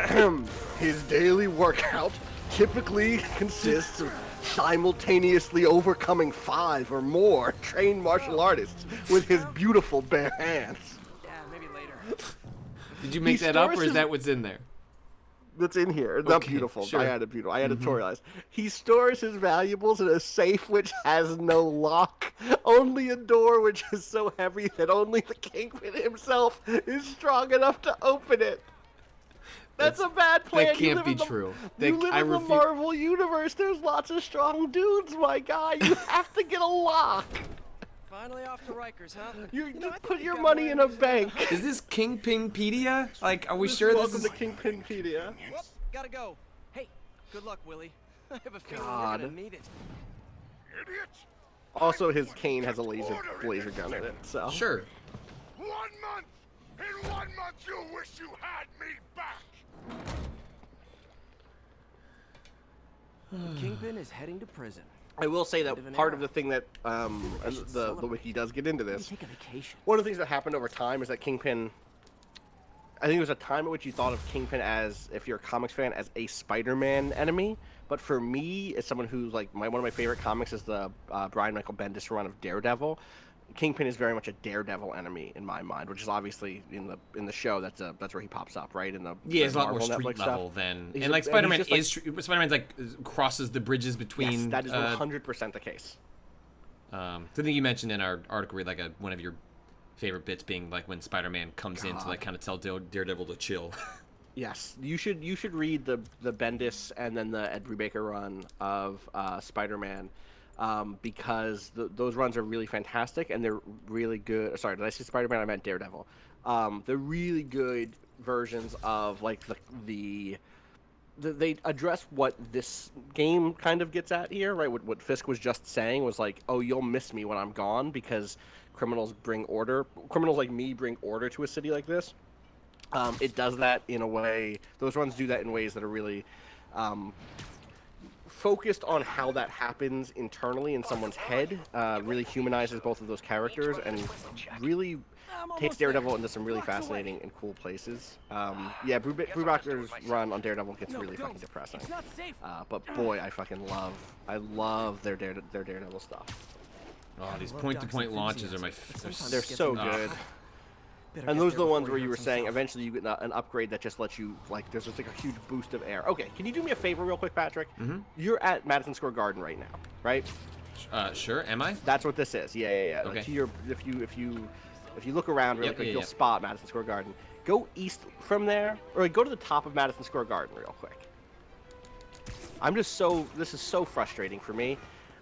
His daily workout typically consists of simultaneously overcoming 5 or more trained martial artists with his beautiful bare hands. Yeah, maybe later. Did you make that up, or is that what's in there? That's in here. Not Okay, beautiful. sure. I had it beautiful. I editorialized. He stores his valuables in a safe which has no lock. Only a door which is so heavy that only the Kingpin himself is strong enough to open it. That's a bad plan. That can't be true. You live in the Marvel universe. There's lots of strong dudes, my guy. You have to get a lock. Finally off to Rikers, huh? You I just thought put you your got money more in a into this. bank. Is this Kingpinpedia? Like, are we sure this Welcome is... to Kingpinpedia. Whoop, gotta go. Hey, good luck, Willie. I have a feeling God. you're gonna need it. Idiots! Also, his cane has a laser gun in it, so. Sure. 1 month! In 1 month you'll wish you had me back! The Kingpin is heading to prison. I will say that End of an part era. of the thing that should the celebrate. wiki does get into Maybe this. take a vacation. One of the things that happened over time is that Kingpin. I think there was a time at which you thought of Kingpin as, if you're a comics fan, as a Spider-Man enemy. But for me, as someone who's like one of my favorite comics is the Brian Michael Bendis run of Daredevil. Kingpin is very much a Daredevil enemy in my mind, which is obviously in the show that's where he pops up, right? In the Yeah, it's a lot more Marvel street Netflix level stuff. than... He's And a- like and Spider-Man he's just, like- Spider-Man's like crosses the bridges between... Yes, that is 100% the case. The thing you mentioned in our article, like one of your favorite bits being like when Spider-Man comes in to like kind of tell Daredevil to chill. Yes, you should read the Bendis and then the Ed Brubaker run of Spider-Man, because those runs are really fantastic and they're really good. Sorry, did I say Spider-Man? I meant Daredevil. They're really good versions of like they address what this game kind of gets at here, right? What Fisk was just saying was like, oh, you'll miss me when I'm gone because criminals like me bring order to a city like this. It does that in a way, those runs do that in ways that are really focused on how that happens internally in someone's head, really humanizes both of those characters, and really takes Daredevil into some really fascinating and cool places. Yeah, Brubaker's run on Daredevil gets really fucking depressing. It's not safe. But boy, I love their Daredevil stuff. Oh, these point-to-point launches are They're so good. And those are the ones where you were saying eventually you get an upgrade that just lets you, like, there's just like a huge boost of air. Okay, can you do me a favor real quick, Patrick? Mm-hmm. You're at Madison Square Garden right now, right? Sure. Am I? That's what this is. Yeah. Okay. Like, if you look around really quick, you'll spot Madison Square Garden. Go east from there, or like, go to the top of Madison Square Garden real quick. This is so frustrating for me.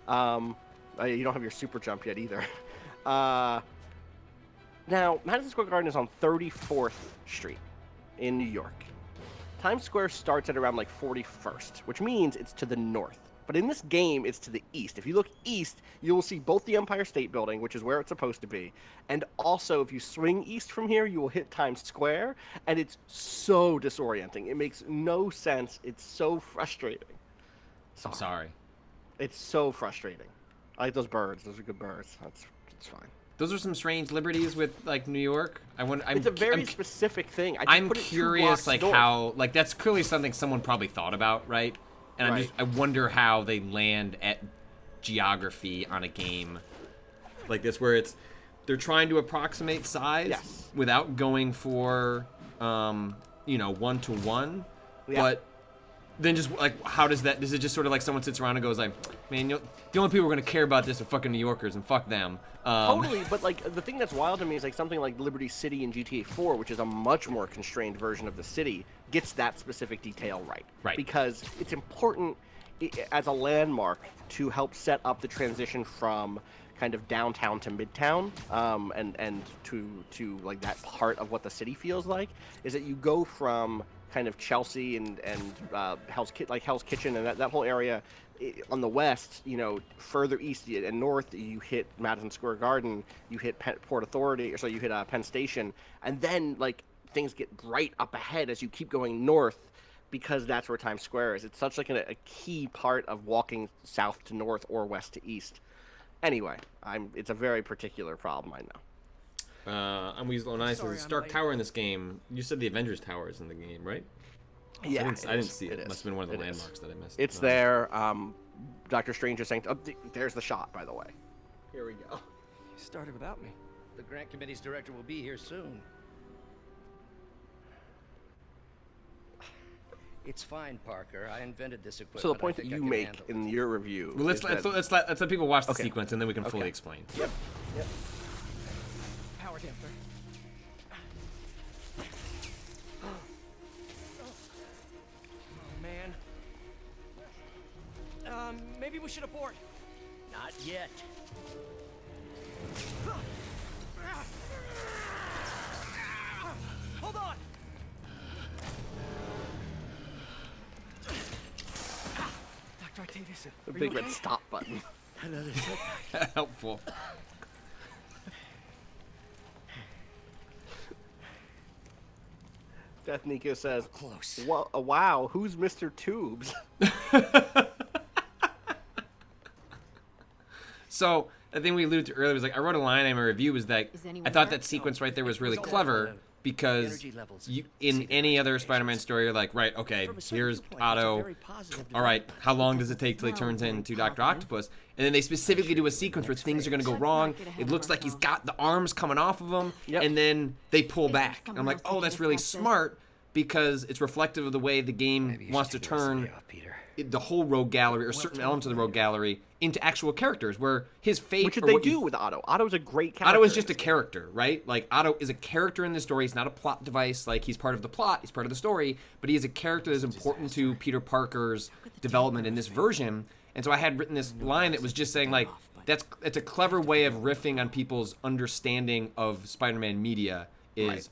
You don't have your super jump yet either. Now, Madison Square Garden is on 34th Street in New York. Times Square starts at around like 41st, which means it's to the north. But in this game, it's to the east. If you look east, you will see both the Empire State Building, which is where it's supposed to be, and also if you swing east from here, you will hit Times Square, and it's so disorienting. It makes no sense. It's so frustrating. I'm sorry. It's so frustrating. I like those birds. Those are good birds. It's fine. Those are some strange liberties with like New York. It's a very specific thing. I'm curious, like how, like that's clearly something someone probably thought about, right? And Right. I wonder how they land at geography on a game like this, where they're trying to approximate size Yes. without going for 1-to-1, Yeah. but then just like how does it just sort of like someone sits around and goes like, man, the only people who are gonna care about this are fucking New Yorkers and fuck them. Totally, but like the thing that's wild to me is like something like Liberty City in GTA 4, which is a much more constrained version of the city, gets that specific detail right. Right. Because it's important as a landmark to help set up the transition from kind of downtown to midtown, and to like that part of what the city feels like, is that you go from kind of Chelsea and Hell's Kitchen and that whole area on the west, further east and north, you hit Madison Square Garden, you hit Port Authority, so you hit Penn Station, and then like things get bright up ahead as you keep going north, because that's where Times Square is. It's such like a key part of walking south to north or west to east. Anyway, it's a very particular problem, I know. I'm Weasel Nice. Sorry, There's a I'm Stark late. Tower in this game. You said the Avengers Tower is in the game, right? Yeah, I didn't see it. is. Must have been one of the It is. landmarks that I missed. It's there. Doctor Strange is saying, there's the shot, by the way. Here we go. You started without me. The grant committee's director will be here soon. It's fine, Parker. I invented this equipment. So the point I that think I you can make handle in your review. Well, is that- let's let people watch the Okay. sequence and then we can fully Okay. explain. Yep. Power damper. Oh, man. Maybe we should abort. Not yet. Hold on. Dr. Octavius, The are you big red okay? stop button. Helpful. Death Nico says, Close. Wow, who's Mr. Tubes? So the thing we alluded to earlier was like I wrote a line in my review was that Is anyone I thought there? that sequence right there was really was all clever about because energy levels. you, See in the any other concentrations. Spider-Man story, you're like, right, okay, From a certain here's viewpoint, it's a Otto. very positive All right, development. how long does it take till he turns into Dr. Octopus? And then they specifically do a sequence where things are going to go wrong. It looks like he's got the arms coming off of him, Yep. and then they pull Is there back. And I'm someone like, else oh, that that's can really discuss this? smart because it's reflective of the way the game Maybe you wants to should take the rest of the turn day off, Peter. the whole rogue gallery or certain elements of the rogue gallery into actual characters where his fate Which or they what do you- with Otto. Otto's a great character. Otto is just a character, right? Like Otto is a character in the story. He's not a plot device. Like he's part of the plot. He's part of the story. But he is a character that's important to Peter Parker's development in this version. And so I had written this line that was just saying like it's a clever way of riffing on people's understanding of Spider-Man media. Is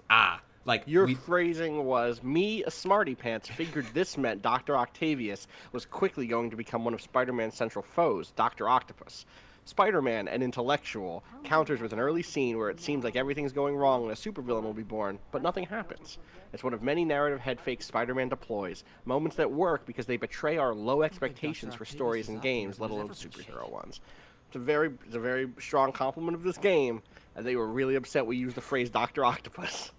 like Your we, phrasing was, me, a smarty pants, figured this meant Dr. Octavius was quickly going to become one of Spider-Man's central foes, Dr. Octopus. Spider-Man, an intellectual, counters with an early scene where it seems like everything's going wrong and a supervillain will be born, but nothing happens. It's one of many narrative head fakes Spider-Man deploys, moments that work because they betray our low expectations for stories and games, let alone superhero ones. It's a very strong compliment of this game, and they were really upset we used the phrase Dr. Octopus.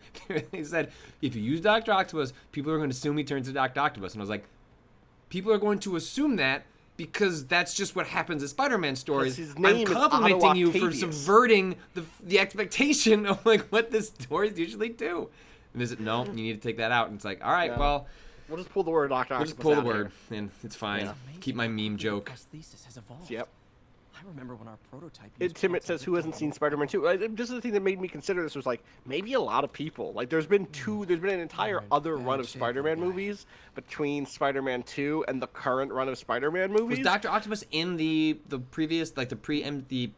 they said if you use Dr. Octopus, people are going to assume he turns to Dr. Octopus. And I was like, people are going to assume that because that's just what happens in Spider-Man stories. His I'm name is complimenting Otto you for Octavius. subverting the expectation of like what the stories usually do. And is it no? You need to take that out. And it's like, all right, Yeah. well, We'll just pull the word Dr. we'll Octopus just pull the out word, and it's fine. Yeah. Keep my meme joke. Prosthesis has evolved. Here. Yep. I remember when our prototype. Timid says, who hasn't seen Spider-Man 2? This is the thing that made me consider this was like, maybe a lot of people. Like, there's been an entire They're in other bad run of shape, Spider-Man guy. movies between Spider-Man 2 and the current run of Spider-Man movies. Was Dr. Octopus in the previous, like the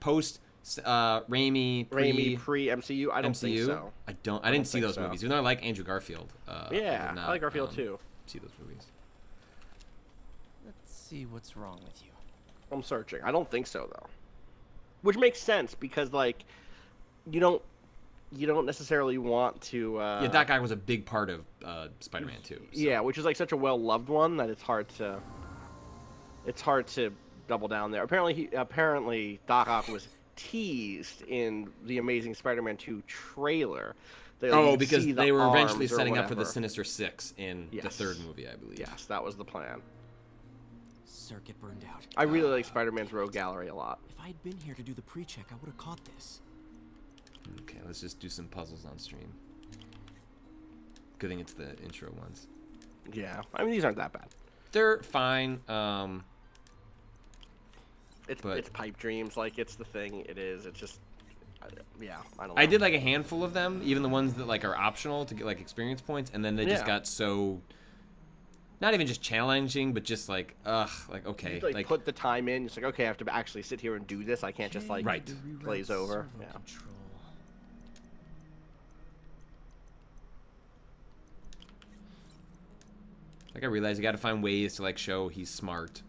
post Raimi pre-MCU? I don't MCU? think so. I didn't don't see think those so. movies. Even though I like Andrew Garfield. Yeah, did not, I like Garfield too. See those movies. Let's see what's wrong with you. I'm searching. I don't think so, though. Which makes sense, because, like, you don't necessarily want to... Yeah, Doc Ock was a big part of Spider-Man 2. So. Yeah, which is like such a well-loved one that it's hard to double down there. Apparently Doc Ock was teased in the Amazing Spider-Man 2 trailer. Oh, because see the they were eventually arms or setting up for the whatever. Sinister Six in the Yes. third movie, I believe. Yes, that was the plan. circuit burned out. I really like Spider-Man's Rogue Gallery a lot. If I had been here to do the pre-check, I would have caught this. Okay, let's just do some puzzles on stream. Good thing it's the intro ones. Yeah, I mean these aren't that bad. They're fine. It's pipe dreams, like it's the thing. It is. It's just, yeah. I don't know. I did like a handful of them, even the ones that like are optional to get like experience points, and then they just got so. Not even just challenging, but just like, like okay, you, like put the time in. It's like okay, I have to actually sit here and do this. I can't just like glaze over. Yeah. Control. Like I realized you got to find ways to like show he's smart.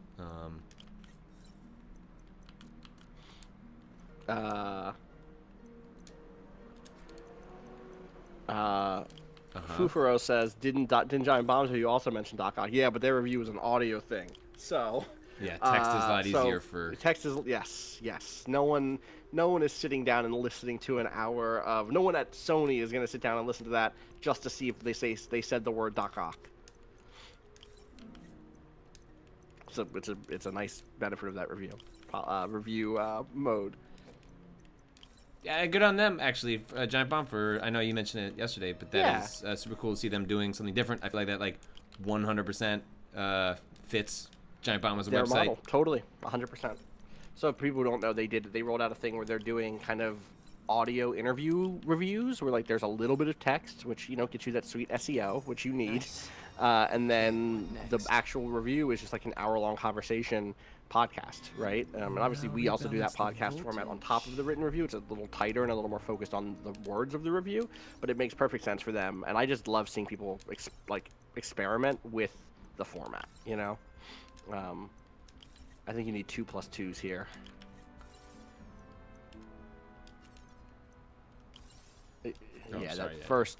Fufuro says, didn't Giant Bombs you also mention Doc Ock? Yeah, but their review was an audio thing. So yeah, text is a lot easier for text is yes. No one is sitting down and listening to an hour of no one at Sony is gonna sit down and listen to that just to see if they said the word Doc Ock. So it's a nice benefit of that review mode. Yeah, good on them actually. Giant Bomb for I know you mentioned it yesterday, but that is super cool to see them doing something different. I feel like that like 100% fits Giant Bomb as a Their website. model, totally, 100%. So if people don't know, they rolled out a thing where they're doing kind of audio interview reviews where like there's a little bit of text, which gets you that sweet SEO, which you need. Nice. And then the actual review is just like an hour-long conversation podcast, right? And obviously we also do that podcast format on top of the written review. It's a little tighter and a little more focused on the words of the review, but it makes perfect sense for them. And I just love seeing people experiment with the format, I think you need 2+2s here. That first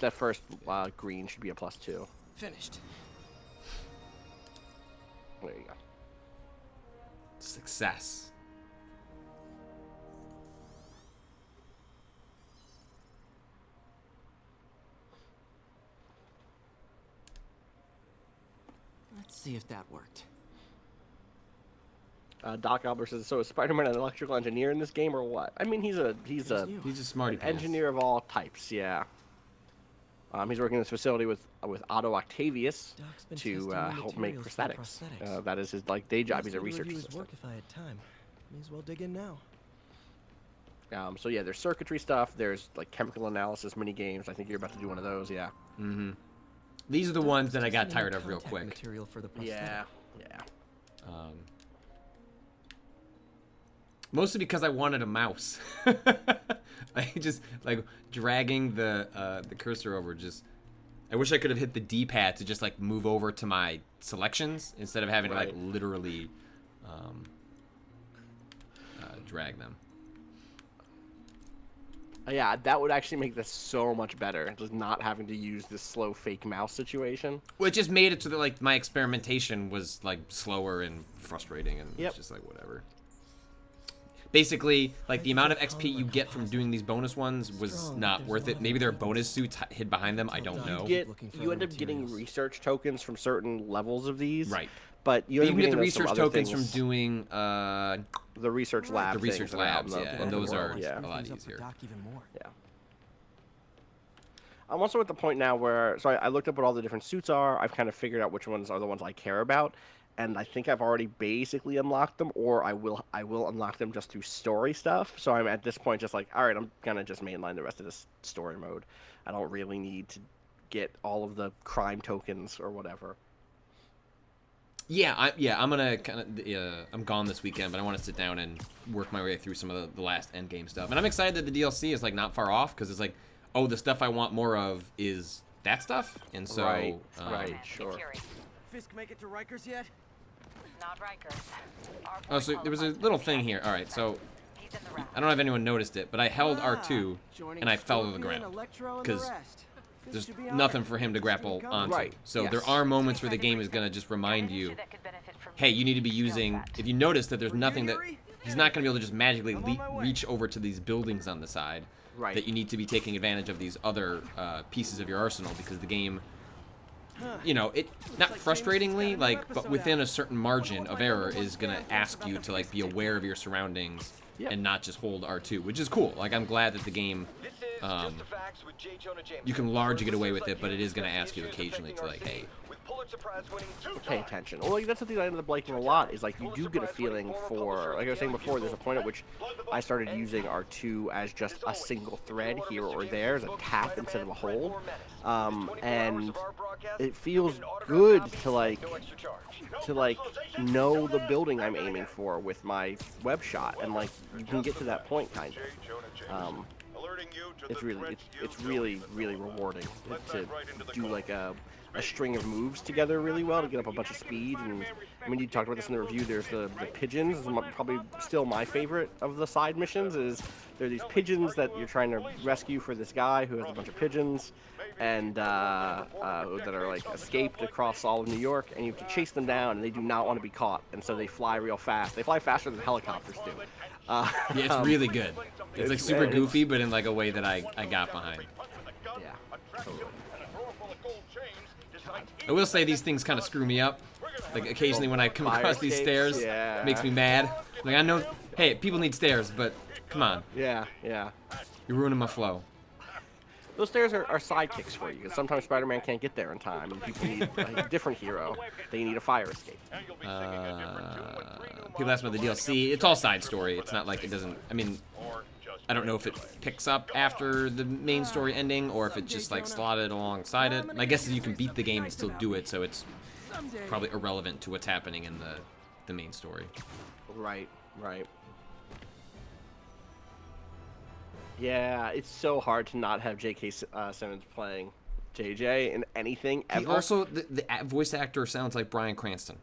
green should be a +2. Finished. There you go. Success. Let's see if that worked. Doc Albert says, "So is Spider-Man an electrical engineer in this game, or what?" I mean, he's a smarty pants. engineer of all types. Yeah. He's working in this facility with Otto Octavius to help make prosthetics. That is his day job. He's a research assistant. Work if I had time. May as well dig in now. So yeah, there's circuitry stuff. There's like chemical analysis mini games. I think you're about to do one of those. Yeah. Mm-hmm. These are the ones that I got tired of real quick. Material for the prosthetic. Yeah. Mostly because I wanted a mouse. I just like dragging the cursor over. I wish I could have hit the D-pad to just like move over to my selections instead of having to like literally drag them. Yeah, that would actually make this so much better. Just not having to use this slow fake mouse situation. Well, it just made it so that like my experimentation was like slower and frustrating, and it's just like whatever. Basically, like the amount of XP you get from doing these bonus ones was not worth it. Maybe there are bonus suits hid behind them. I don't know. You end up getting research tokens from certain levels of these. Right. But you can get the research tokens from doing the research lab. The research labs, and those are a lot easier. Yeah. I'm also at the point now where I looked up what all the different suits are. I've kind of figured out which ones are the ones I care about. And I think I've already basically unlocked them, or I will unlock them just through story stuff. So I'm at this point just like, all right, I'm gonna just mainline the rest of this story mode. I don't really need to get all of the crime tokens or whatever. Yeah, I'm gonna kind of. I'm gone this weekend, but I want to sit down and work my way through some of the last endgame stuff. And I'm excited that the DLC is like not far off because it's like, oh, the stuff I want more of is that stuff, and so sure. Fisk make it to Rikers yet? Not Rikers. Oh, so there was a little thing here. All right, so I don't know if anyone noticed it, but I held R2 and I fell to the ground because there's nothing for him to grapple onto. Right. So there are moments where the game is gonna just remind you, hey, you need to be using. If you notice that there's nothing that he's not gonna be able to just magically reach over to these buildings on the side. Right. That you need to be taking advantage of these other pieces of your arsenal because the game you know, it not frustratingly, like, but within a certain margin of error is gonna ask you to like be aware of your surroundings and not just hold R2, which is cool. Like, I'm glad that the game, you can largely get away with it, but it is gonna ask you occasionally to like, hey, pay attention. Well, like, that's the thing I ended up liking a lot is like you do get a feeling for, like I was saying before, there's a point at which I started using R2 as just a single thread here or there, as a tap instead of a hold, and it feels good to like know the building I'm aiming for with my web shot, and like you can get to that point kind of. It's really rewarding to do like a string of moves together really well to get up a bunch of speed. And I mean, you talked about this in the review, there's the pigeons. Probably still my favorite of the side missions is there are these pigeons that you're trying to rescue for this guy who has a bunch of pigeons and that are like escaped across all of New York, and you have to chase them down, and they do not want to be caught, and so they fly real fast. They fly faster than helicopters do. Yeah, it's really good. It's like super goofy, but in like a way that I got behind. Yeah, totally. I will say these things kind of screw me up. Like occasionally when I come across these stairs, it makes me mad. Like I know, hey, people need stairs, but come on. Yeah. You're ruining my flow. Those stairs are sidekicks for you, because sometimes Spider-Man can't get there in time, and people need a different hero. They need a fire escape. People ask about the DLC. It's all side story. It's not like it doesn't. I mean, I don't know if it picks up after the main story ending or if it's just like slotted alongside it. My guess is you can beat the game and still do it, so it's probably irrelevant to what's happening in the main story. Right. Yeah, it's so hard to not have J.K. Simmons playing JJ in anything ever. Also, the voice actor sounds like Bryan Cranston.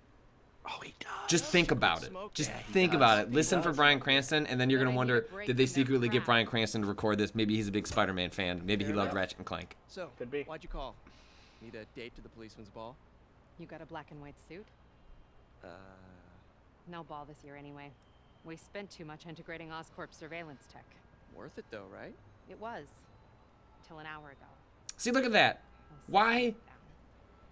Oh, he does. Just think about it. Just think about it. Listen for Bryan Cranston, and then you're gonna wonder, did they secretly get Bryan Cranston to record this? Maybe he's a big Spider-Man fan. Maybe he loved Ratchet and Clank. So, Could be. why'd you call? Need a date to the policeman's ball? You got a black and white suit? No ball this year anyway. We spent too much integrating Oscorp surveillance tech. Worth it though, right? It was. Till an hour ago. See, look at that. Why?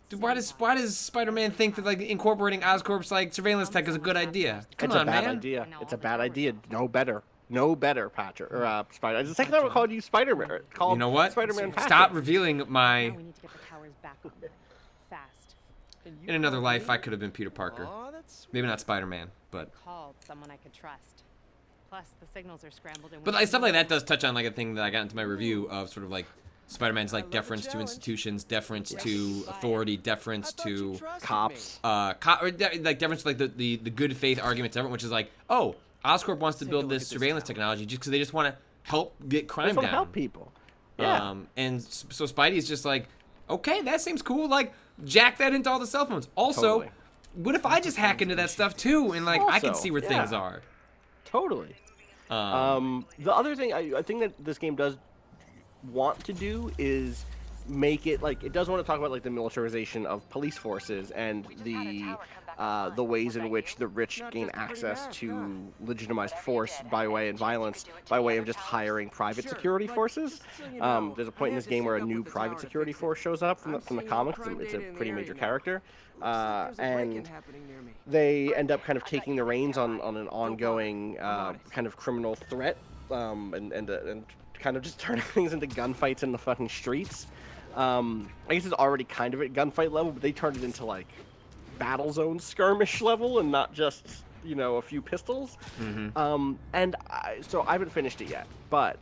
Dude, why does Spider-Man think that like incorporating Oscorp's like surveillance tech is a good idea? Come on, man. It's a bad idea. No better, Patrick or Spider. It's the second time I called you Spider-Man. You know what? Spider-Man Patrick. Stop revealing my. Now we need to get the towers back on. Fast. In another life, I could have been Peter Parker. Aw, that's Maybe not Spider-Man, but. Called someone I could trust. Plus, the signals are scrambled. But like, stuff like that does touch on like a thing that I got into my review of sort of like Spider-Man's like deference to institutions, deference to authority, deference to cops, like deference to like the good faith argument to everyone, which is like, oh, Oscorp wants to build this surveillance technology just because they just want to help get crime down. Help people. Yeah. And so Spidey's just like, okay, that seems cool. Like, jack that into all the cell phones. Also, what if I just hack into that stuff too, and like I can see where things are. Totally. The other thing I think that this game does want to do is make it like it does want to talk about like the militarization of police forces and the ways in which the rich gain access to legitimized force by way and violence by way of just hiring private security forces. There's a point in this game where a new private security force shows up from the comics. It's a pretty major character, and they end up kind of taking the reins on an ongoing kind of criminal threat, and kind of just turning things into gunfights in the fucking streets. I guess it's already kind of at gunfight level, but they turned it into like battle zone skirmish level and not just, you know, a few pistols. And so I haven't finished it yet, but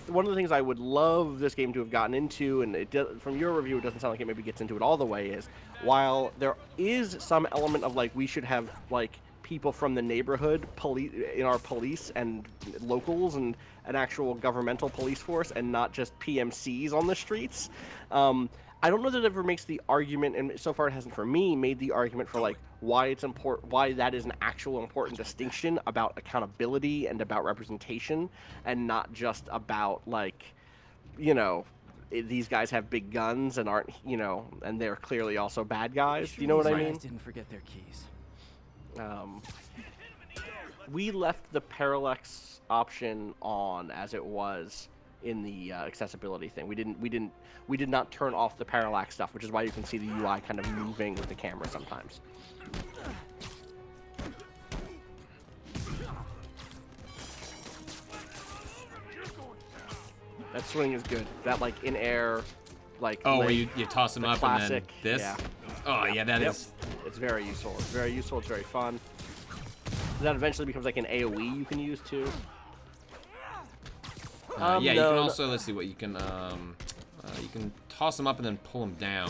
one of the things I would love this game to have gotten into, and from your review it doesn't sound like it maybe gets into it all the way, is while there is some element of like we should have like people from the neighborhood police in our police and locals and an actual governmental police force and not just PMCs on the streets. I don't know that it ever makes the argument, and so far it hasn't for me, made the argument for like why it's important, why that is an actual important distinction about accountability and about representation, and not just about like, you know, these guys have big guns and aren't, you know, and they're clearly also bad guys. Do you know what I mean? Didn't forget their keys. We left the parallax option on as it was in the accessibility thing. We did not turn off the parallax stuff, which is why you can see the UI kind of moving with the camera sometimes. That swing is good. That like in air, like where you toss them up classic, and then this. Yeah. Oh yeah, that is. It's very useful. It's very useful. It's very fun. That eventually becomes like an AOE you can use too. Yeah, you can also let's see what you can toss them up and then pull them down.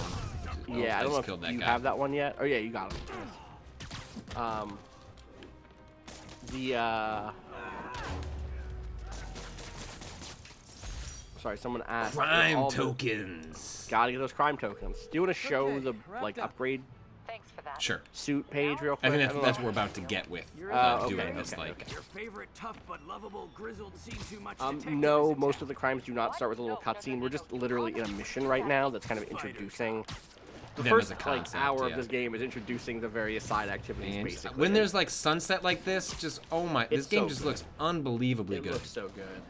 Yeah, I don't know if you have that one yet. Oh yeah, you got him. Sorry, someone asked. Crime tokens. Gotta get those crime tokens. Do you want to show the like upgrade? Thanks for that. Sure. Suit page real quick? I think that's what we're about to get with doing this. Like. Your favorite tough but lovable grizzled seem too much detective No, is most of the crimes do not start with a little cutscene. We're just literally in a mission right now that's kind of introducing. The first like hour of this game is introducing the various side activities, basically. When there's like sunset like this, just this game just looks unbelievably good. It looks so good.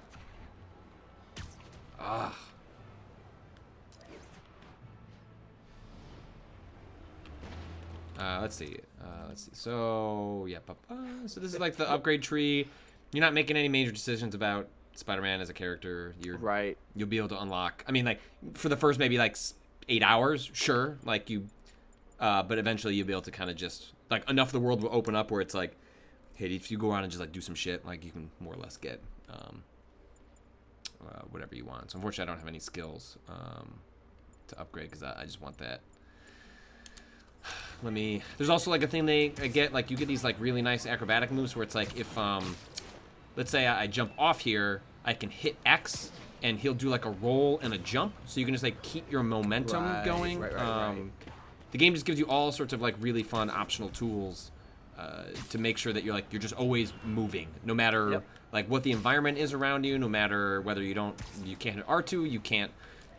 Ah. Let's see. So yeah, so this is like the upgrade tree. You're not making any major decisions about Spider-Man as a character. You'll be able to unlock. I mean, like for the first maybe like 8 hours, sure. Like you, but eventually you'll be able to kind of just like enough of the world will open up where it's like, hey, if you go around and just like do some shit, like you can more or less get whatever you want. So unfortunately, I don't have any skills to upgrade because I just want that. There's also like a thing I get, like you get these like really nice acrobatic moves where it's like if let's say I jump off here, I can hit X and he'll do like a roll and a jump, so you can just like keep your momentum going. Right. The game just gives you all sorts of like really fun optional tools to make sure that you're just always moving, no matter like what the environment is around you, no matter whether you can't hit R2, you can't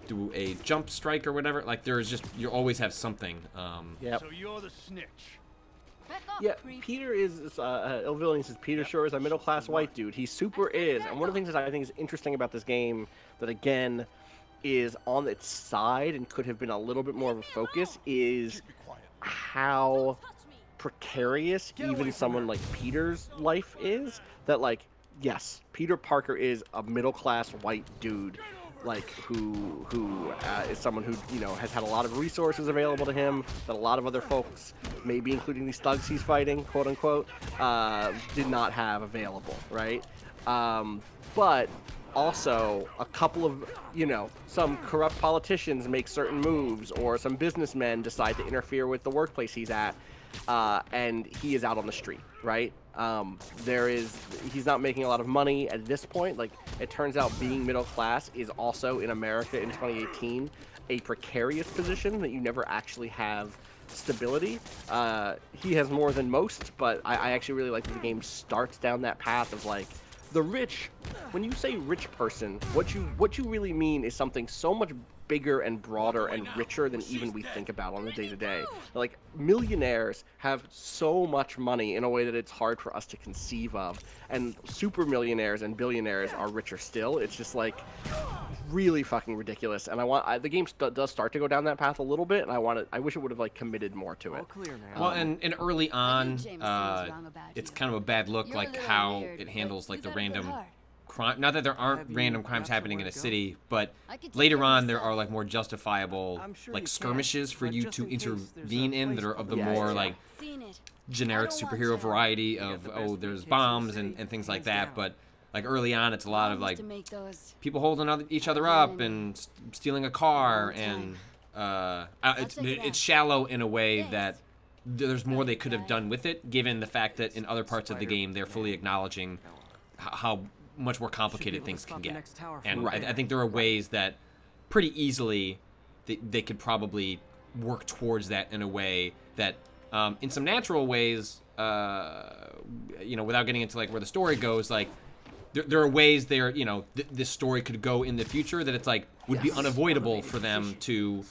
do a jump strike or whatever. Like you always have something. So you're the snitch. Yeah, Peter is, Ilvillian says, Peter sure is a middle-class white dude. He super is. And one of the things that I think is interesting about this game that, again, is on its side and could have been a little bit more of a focus is how precarious even someone like Peter's life is. That, like, yes, Peter Parker is a middle-class white dude, like who is someone who has had a lot of resources available to him that a lot of other folks, maybe including these thugs he's fighting, quote unquote, did not have available, right? But also a couple of some corrupt politicians make certain moves, or some businessmen decide to interfere with the workplace he's at, and he is out on the street, right? He's not making a lot of money at this point. Like, it turns out being middle class is also in America in 2018 a precarious position that you never actually have stability. He has more than most, but I actually really like that the game starts down that path of like the rich. When you say rich person, what you really mean is something so much bigger and broader and richer than even we think about on the day-to-day. Like, millionaires have so much money in a way that it's hard for us to conceive of, and super millionaires and billionaires are richer still. It's just like really fucking ridiculous, and the game does start to go down that path a little bit, and I wish it would have like committed more to it. Well, and early on, it's kind of a bad look, like how it handles like the random crime. Not that there aren't random crimes happening in a city, but later on there are like more justifiable like skirmishes for you to intervene in that are of the more like generic superhero variety of there's bombs and things like that. But like early on, it's a lot of like people holding each other up and stealing a car, and it's shallow in a way that there's more they could have done with it, given the fact that in other parts of the game they're fully acknowledging how much more complicated things can get. And I think there are ways that pretty easily they could probably work towards that in a way that in some natural ways, without getting into like where the story goes, like there are ways there, this story could go in the future that it's like would be unavoidable for them to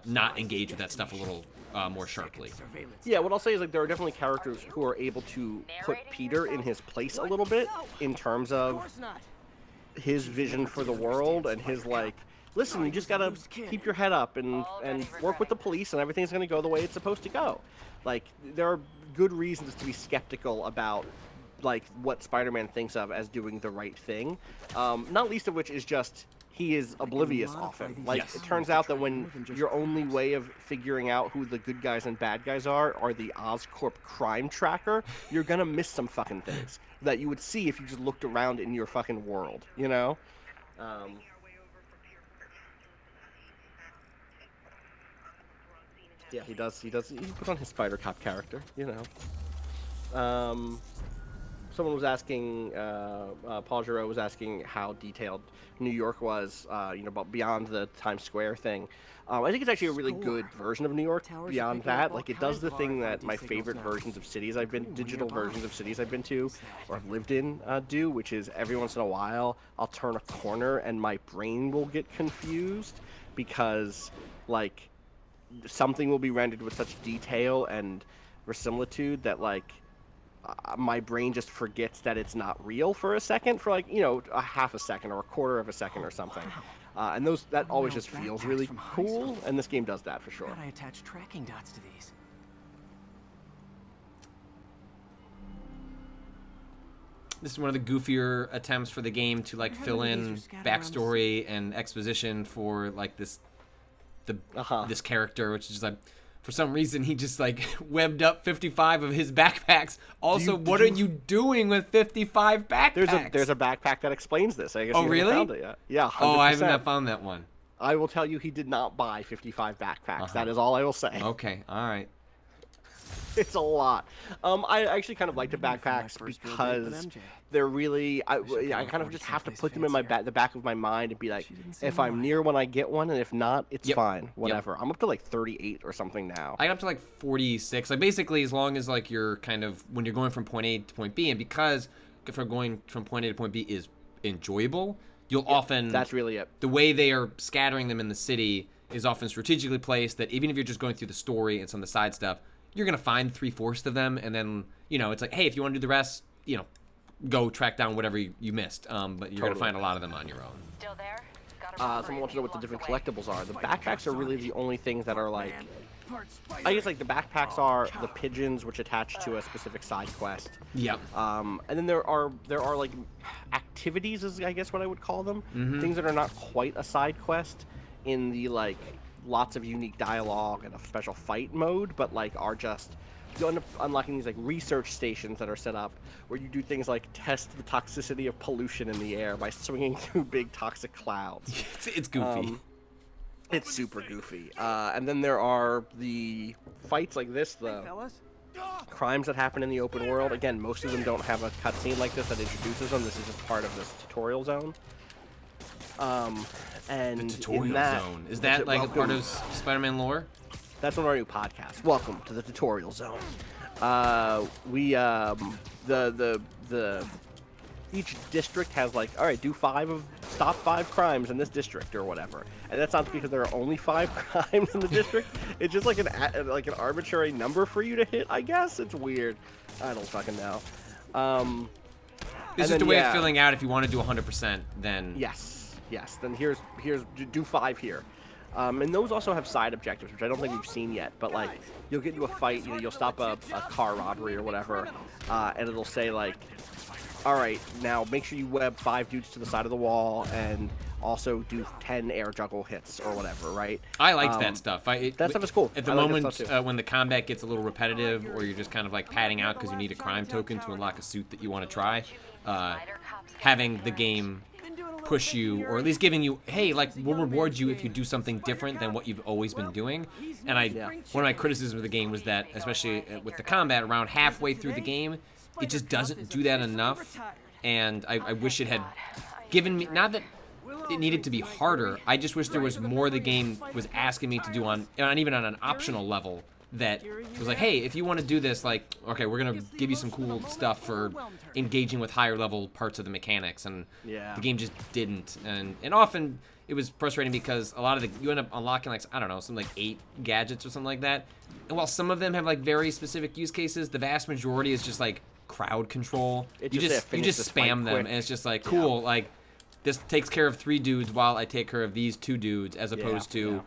not engage with that stuff a little more sharply. Yeah, what I'll say is like there are definitely characters who are able to put Peter in his place a little bit in terms of his vision for the world and his like, listen, you just gotta keep your head up and work with the police and everything's gonna go the way it's supposed to go. Like, there are good reasons to be skeptical about like what Spider-Man thinks of as doing the right thing. Not least of which is just he is oblivious often. Like, it turns out that when your only way of figuring out who the good guys and bad guys are the Oscorp crime tracker, you're gonna miss some fucking things that you would see if you just looked around in your fucking world, you know? Yeah, he does. He puts on his Spider Cop character, you know. Someone was asking, Paul Giroux was asking how detailed New York was, you know, about beyond the Times Square thing. I think it's actually a really good version of New York beyond that. Like, it does the thing that my favorite versions of cities I've been, digital versions of cities I've been to, or I've lived in, do, which is every once in a while, I'll turn a corner and my brain will get confused because, like, something will be rendered with such detail and verisimilitude that, like, my brain just forgets that it's not real for a second, for like, you know, a half a second or a quarter of a second or something. And that always just feels really cool, and this game does that for sure. I attach tracking dots to these. This is one of the goofier attempts for the game to like fill in backstory and exposition for like this character, which is just like, for some reason he just like webbed up 55 of his backpacks. Also, what are you doing with 55 backpacks? There's a backpack that explains this. I guess you really? haven't found it yet. Yeah, 100%. Oh, I haven't found that one. I will tell you, he did not buy 55 backpacks. That is all I will say. Okay, all right. It's a lot. I actually kind of like the backpacks because they're really. I kind of just have to put them in the back of my mind and be like, if I'm near one, I get one, and if not, it's fine. Whatever. I'm up to like 38 or something now. I got up to like 46. Like, basically, as long as like you're kind of when you're going from point A to point B, and because if we're going from point A to point B is enjoyable, you'll often. That's really it. The way they are scattering them in the city is often strategically placed. That even if you're just going through the story and some of the side stuff, you're going to find 3/4 of them, and then, you know, it's like, hey, if you want to do the rest, you know, go track down whatever you missed. But you're going to find a lot of them on your own. Still there? Someone wants to know what the different collectibles are. The backpacks are really the only things that are like, I guess like the backpacks are the pigeons which attach to a specific side quest. Yep. And then there are like activities, is I guess what I would call them. Things that are not quite a side quest in the like lots of unique dialogue and a special fight mode, but like are just, you end up unlocking these like research stations that are set up where you do things like test the toxicity of pollution in the air by swinging through big toxic clouds. It's goofy. It's super goofy. And then there are the fights like this, the crimes that happen in the open world. Again, most of them don't have a cutscene like this that introduces them. This is just part of this tutorial zone. And the tutorial zone. Is that like a part of Spider-Man lore? That's one of our new podcasts. Welcome to the tutorial zone. Each district has like, all right, stop 5 crimes in this district or whatever. And that's not because there are only 5 crimes in the district. It's just like an arbitrary number for you to hit, I guess. It's weird. I don't fucking know. It's just a way of filling out if you want to do 100%, then... Yes, then here's do 5 here. And those also have side objectives, which I don't think we've seen yet. But like, you'll get into a fight, you know, you'll stop a car robbery or whatever, and it'll say like, all right, now make sure you web 5 dudes to the side of the wall and also do 10 air juggle hits or whatever, right? I liked that stuff. That stuff is cool. At the moment, when the combat gets a little repetitive, or you're just kind of like padding out because you need a crime token to unlock a suit that you want to try, having the game push you, or at least giving you, hey, like, we'll reward you if you do something different than what you've always been doing. And one of my criticisms of the game was that, especially with the combat, around halfway through the game, it just doesn't do that enough. And I wish it had given me, not that it needed to be harder, I just wish there was more the game was asking me to do on even on an optional level, that was like, hey, if you want to do this, like, okay, we're gonna give you some cool stuff for engaging with higher level parts of the mechanics, and the game just didn't. And often it was frustrating because a lot of you end up unlocking like, I don't know, something like 8 gadgets or something like that. And while some of them have like very specific use cases, the vast majority is just like crowd control. You just spam them, and it's just like, cool, like, this takes care of 3 dudes while I take care of these 2 dudes, as opposed to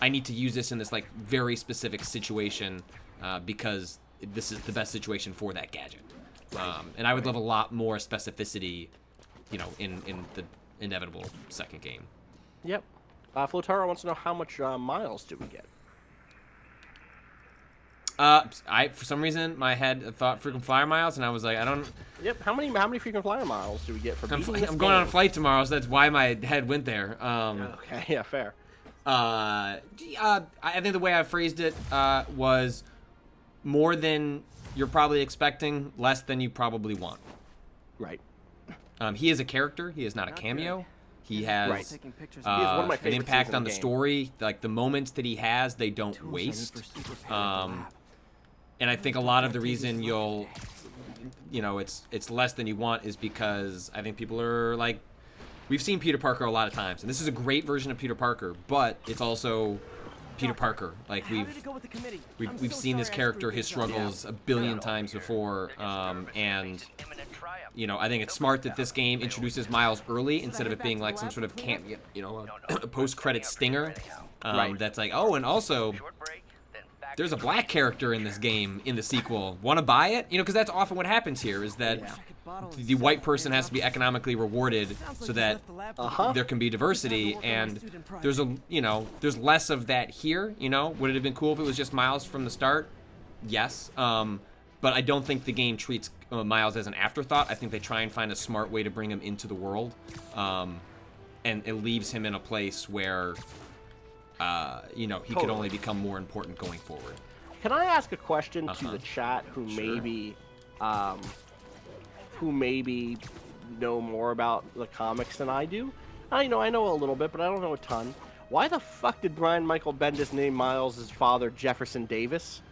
I need to use this in this like very specific situation because this is the best situation for that gadget. And I would love a lot more specificity, you know, in the inevitable second game. Yep. Flotaro wants to know how much miles do we get? For some reason my head thought frequent flyer miles, and I was like, I don't. Yep. How many frequent flyer miles do we get for beating this I'm going game? on a flight tomorrow, so that's why my head went there. Okay. Yeah. Fair. I think the way I phrased it was more than you're probably expecting, less than you probably want. Right. He is a character. He is not a cameo. He has Right. He is one of my an favorite impact scenes in on the the game. story. Like the moments that he has, they don't waste. And I think a lot of the reason it's less than you want is because I think people are like, we've seen Peter Parker a lot of times, and this is a great version of Peter Parker, but it's also Peter Parker. Like we've seen this character, his struggles a billion times before, and you know, I think it's smart that this game introduces Miles early instead of it being like some sort of a post-credit stinger. That's like, oh, and also there's a black character in this game in the sequel. Want to buy it? You know, because that's often what happens here is that the white person has to be economically rewarded so that there can be diversity, and there's less of that here. You know, would it have been cool if it was just Miles from the start? Yes. But I don't think the game treats Miles as an afterthought. I think they try and find a smart way to bring him into the world, and it leaves him in a place where he could only become more important going forward. Can I ask a question to the chat who maybe know more about the comics than I do? I know a little bit, but I don't know a ton. Why the fuck did Brian Michael Bendis name Miles' father Jefferson Davis?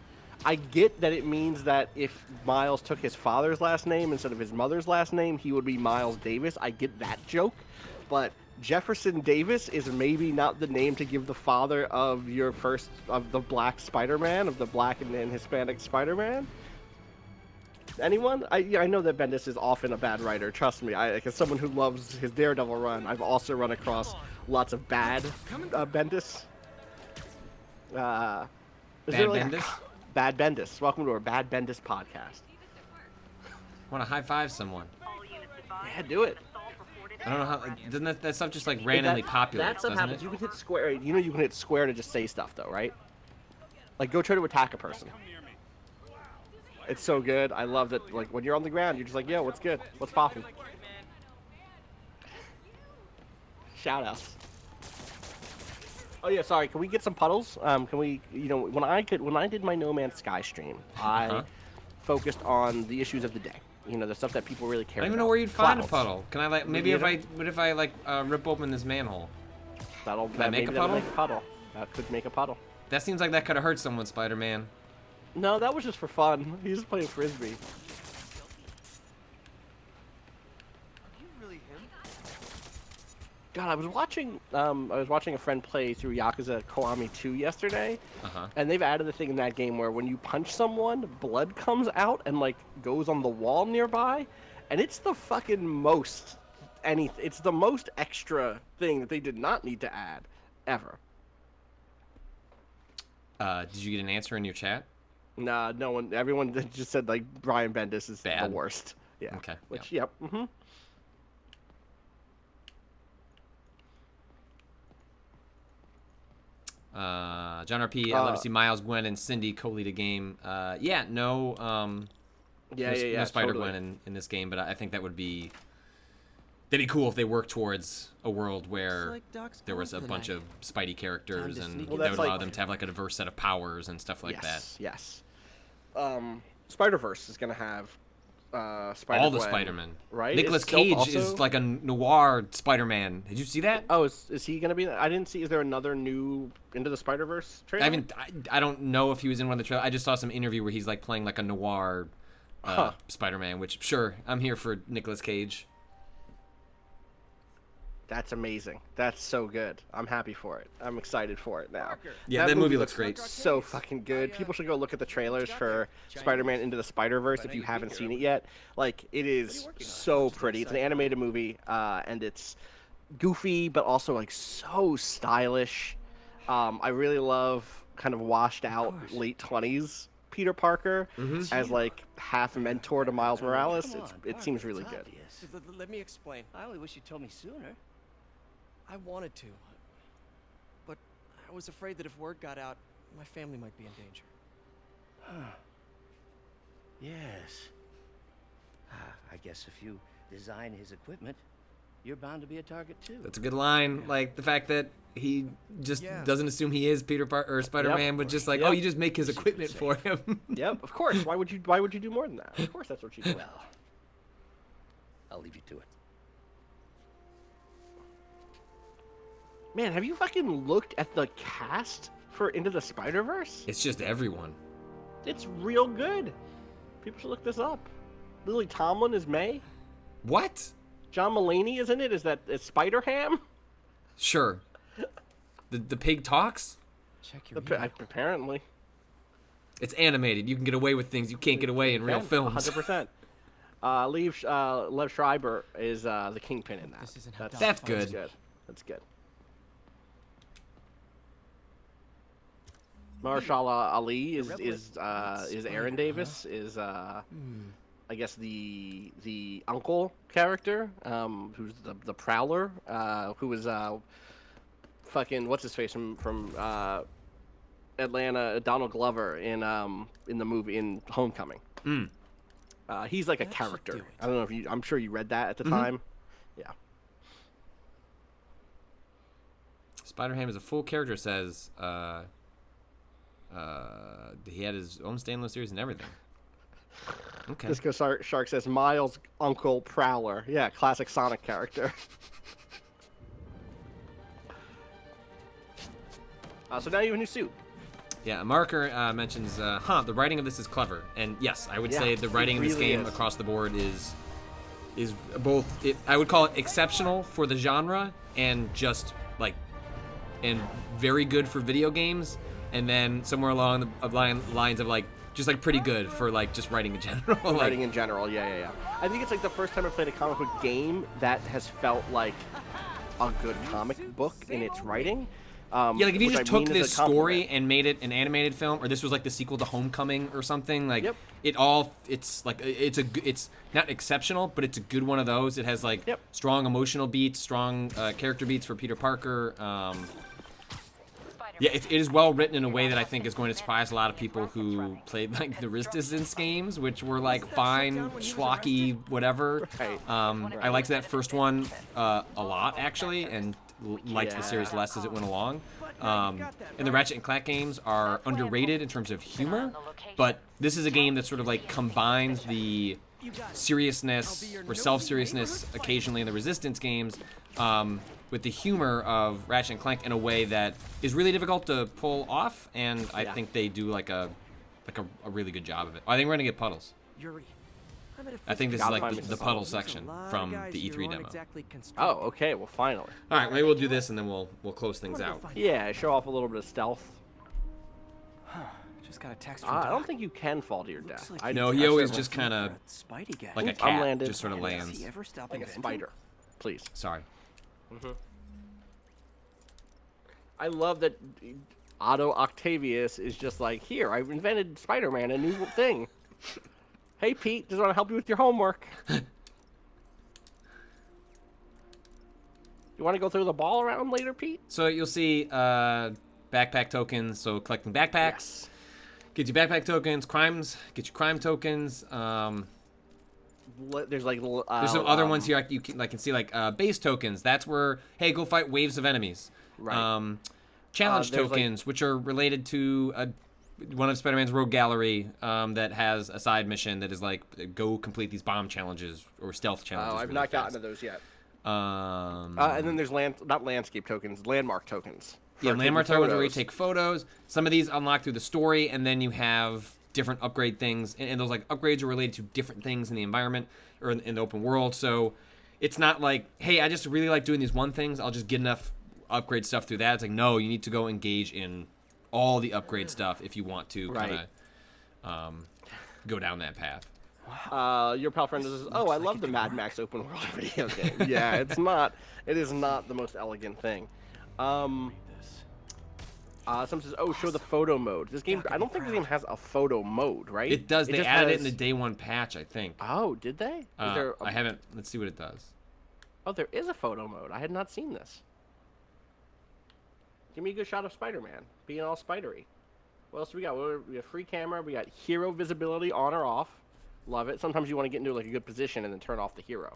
I get that it means that if Miles took his father's last name instead of his mother's last name, he would be Miles Davis. I get that joke, but Jefferson Davis is maybe not the name to give the father of the black Spider-Man, of the black and Hispanic Spider-Man. Anyone? I know that Bendis is often a bad writer. Trust me. As someone who loves his Daredevil run, I've also run across lots of bad Bendis. Bendis? Bad Bendis. Welcome to our Bad Bendis podcast. Want to high five someone? Yeah, do it. I don't know how. Doesn't that stuff just like randomly populates? That stuff doesn't happens. it? You can hit square. You know you can hit square to just say stuff though, right? Like go try to attack a person. It's so good. I love that. Like when you're on the ground, you're just like, yo, what's good? What's popping? Shout outs. Oh yeah, sorry. Can we get some puddles? Can we? You know, when I did my No Man's Sky stream, I focused on the issues of the day. You know, the stuff that people really care about. I don't even know where you'd find Clouds. a puddle. Can I like maybe if I rip open this manhole? That'll Can I make a that'll puddle? make a puddle. That could make a puddle. That seems like that could have hurt someone, Spider-Man. No, that was just for fun. He was playing frisbee. God, I was watching a friend play through Yakuza Kiwami 2 yesterday, and they've added a thing in that game where when you punch someone, blood comes out and like goes on the wall nearby, and it's the fucking most it's the most extra thing that they did not need to add ever. Did you get an answer in your chat? Nah, no one. Everyone just said like Brian Bendis is Bad. the worst. Yeah. Okay. Which, yeah. yep. Mm-hmm. John RP, I'd love to see Miles, Gwen, and Cindy co-lead a game. No Spider-Gwen in this game, but I think that'd be cool if they worked towards a world where there was a bunch of Spidey characters, and that would allow them to have like a diverse set of powers and stuff like that. Yes. Spider-Verse is gonna have Spider-Gwen, all the Spider-Men. Right? Nicolas Cage is like a noir Spider-Man. Did you see that? Oh, is he gonna be? I didn't see. Is there another new Into the Spider-Verse trailer? I don't know if he was in one of the trailers. I just saw some interview where he's like playing like a noir Spider-Man. Which sure, I'm here for Nicolas Cage. That's amazing. That's so good. I'm happy for it. I'm excited for it now. Yeah, that movie looks great. So fucking good. People should go look at the trailers for Spider-Man Into the Spider-Verse if you haven't seen it yet. Like, it is so pretty. It's an animated movie, and it's goofy, but also, like, so stylish. I really love kind of washed out late 20s Peter Parker as, like, half mentor to Miles Morales. It seems really good. Let me explain. I only wish you told me sooner. I wanted to, but I was afraid that if word got out, my family might be in danger. Yes. I guess if you design his equipment, you're bound to be a target too. That's a good line. Like the fact that he just doesn't assume he is Peter Parker or Spider-Man, but just like, oh, you just make his equipment for him. Yep, of course. Why would you do more than that? Of course, that's what you do. Well, I'll leave you to it. Man, have you fucking looked at the cast for Into the Spider-Verse? It's just everyone. It's real good. People should look this up. Lily Tomlin is May. What? John Mulaney is in it. Is Spider-Ham? Sure. The pig talks? Check your Apparently. It's animated. You can get away with things you can't get away in real films. 100%. Lev Schreiber is the Kingpin in that. That's good. That's good. Mahershala Ali is Aaron Davis, is I guess the uncle character, who's the Prowler, who is fucking what's his face from Atlanta, Donald Glover in the movie in Homecoming. He's like a character. I don't know if I'm sure you read that at the time. Yeah. Spider-Ham is a full character, says he had his own standalone series and everything. Okay. Disco Shark says Miles' Uncle Prowler. Yeah, classic Sonic character. So now you have a new suit. Yeah, Marker mentions, the writing of this is clever. And yes, I would say the writing in this game across the board is both, I would call it exceptional for the genre and just, like, and very good for video games. And then somewhere along the lines of, like, just, like, pretty good for, like, just writing in general. Writing in general, yeah. I think it's, like, the first time I played a comic book game that has felt like a good comic book in its writing. Like if you just took this story and made it an animated film, or this was like the sequel to Homecoming or something, like it's not exceptional, but it's a good one of those. It has like strong emotional beats, strong character beats for Peter Parker. It is well written in a way that I think is going to surprise a lot of people who played like the Resistance games, which were like fine, schlocky, whatever. I liked that first one a lot actually, and liked the series less as it went along. And the Ratchet and Clank games are underrated in terms of humor, but this is a game that sort of like combines the seriousness or self-seriousness occasionally in the Resistance games with the humor of Ratchet and Clank in a way that is really difficult to pull off, and I think they do like a really good job of it. I think we're gonna get puddles. I think this is like the puddle section from the E3 demo. Oh, okay. Well, finally. All right, maybe we'll do this and then we'll close things out. Yeah, show off a little bit of stealth. Just got a text from I don't think you can fall to your death. No, he always just kind of like a cat, just sort of lands. Like a spider. Please. Sorry. I love that Otto Octavius is just like, here, I've invented Spider-Man, a new thing. Hey, Pete, just want to help you with your homework. You want to go throw the ball around later, Pete? So you'll see backpack tokens. So collecting backpacks gets you backpack tokens. Crimes get you crime tokens. There's like there's some other ones here you can see like base tokens. That's where go fight waves of enemies. Right. Challenge tokens, which are related to one of Spider-Man's rogue gallery that has a side mission that is like go complete these bomb challenges or stealth challenges. Oh, I've not gotten to those yet. And then there's not landscape tokens, landmark tokens. Yeah, landmark tokens where you take photos. Some of these unlock through the story, and then you have different upgrade things, and those like upgrades are related to different things in the environment or in the open world. So it's not like, hey, I just really like doing these one things. I'll just get enough upgrade stuff through that. It's like, no, you need to go engage in all the upgrade stuff if you want to kind of go down that path. Your pal friend says, "Oh, I love the Mad Max open world video game." Yeah, it is not the most elegant thing. Someone says, "Oh, show the photo mode." This game, I don't think this game has a photo mode, right? It does. They added it in the day one patch, I think. Oh, did they? I haven't. Let's see what it does. Oh, there is a photo mode. I had not seen this. Give me a good shot of Spider-Man being all spidery. What else do we got? We have free camera. We got hero visibility on or off. Love it. Sometimes you want to get into like a good position and then turn off the hero.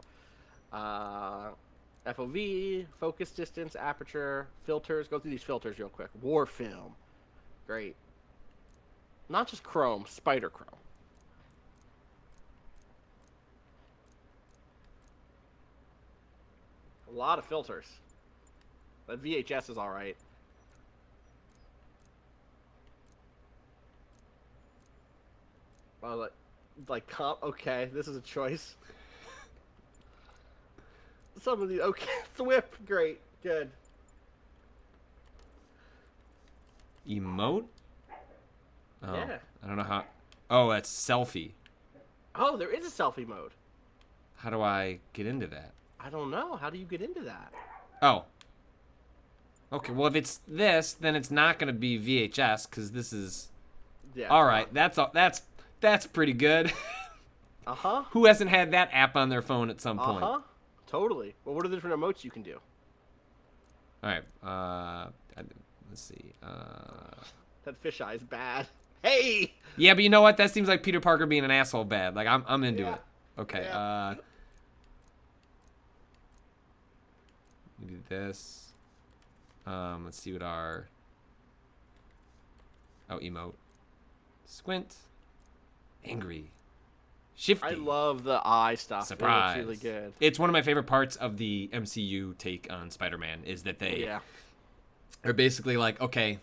FOV, focus distance, aperture, filters. Go through these filters real quick. War film. Great. Not just chrome, spider chrome. A lot of filters. That VHS is alright. Well, okay, this is a choice. Some of the, okay, Thwip, great, good. Emote? Oh, Yeah. I don't know how. Oh, that's selfie. Oh, there is a selfie mode. How do I get into that? I don't know. How do you get into that? Oh. Okay, well, if it's this, then it's not going to be VHS, because this is... Yeah. All right, that's pretty good. Uh-huh. Who hasn't had that app on their phone at some point? Uh-huh. Totally. Well, what are the different emotes you can do? All right, let's see. That fisheye is bad. Hey! Yeah, but you know what? That seems like Peter Parker being an asshole bad. Like, I'm into it. Okay, Yeah. we do this. Let's see what our... Oh, emote. Squint. Angry. Shifty. I love the eye stuff. Surprise. It looks really good. It's one of my favorite parts of the MCU take on Spider-Man is that they are basically like, okay,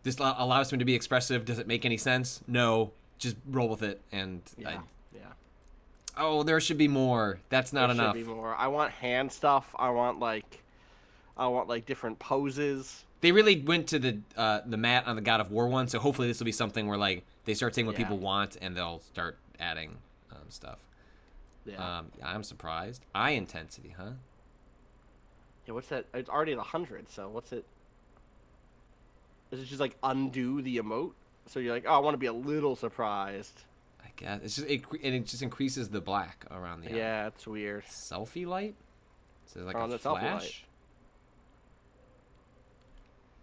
this allows him to be expressive. Does it make any sense? No. Just roll with it. And oh, there should be more. That's not enough. There should be more. I want hand stuff. I want like different poses. They really went to the mat on the God of War one, so hopefully this will be something where like they start saying what people want and they'll start adding stuff. Yeah. I'm surprised. Eye intensity, huh? Yeah, what's that? It's already at 100, so what's it? Is it just like undo the emote? So you're like, oh, I want to be a little surprised. I guess it's just it just increases the black around the eye. Yeah, it's weird. Selfie light? So there's like the a selfie light. flash?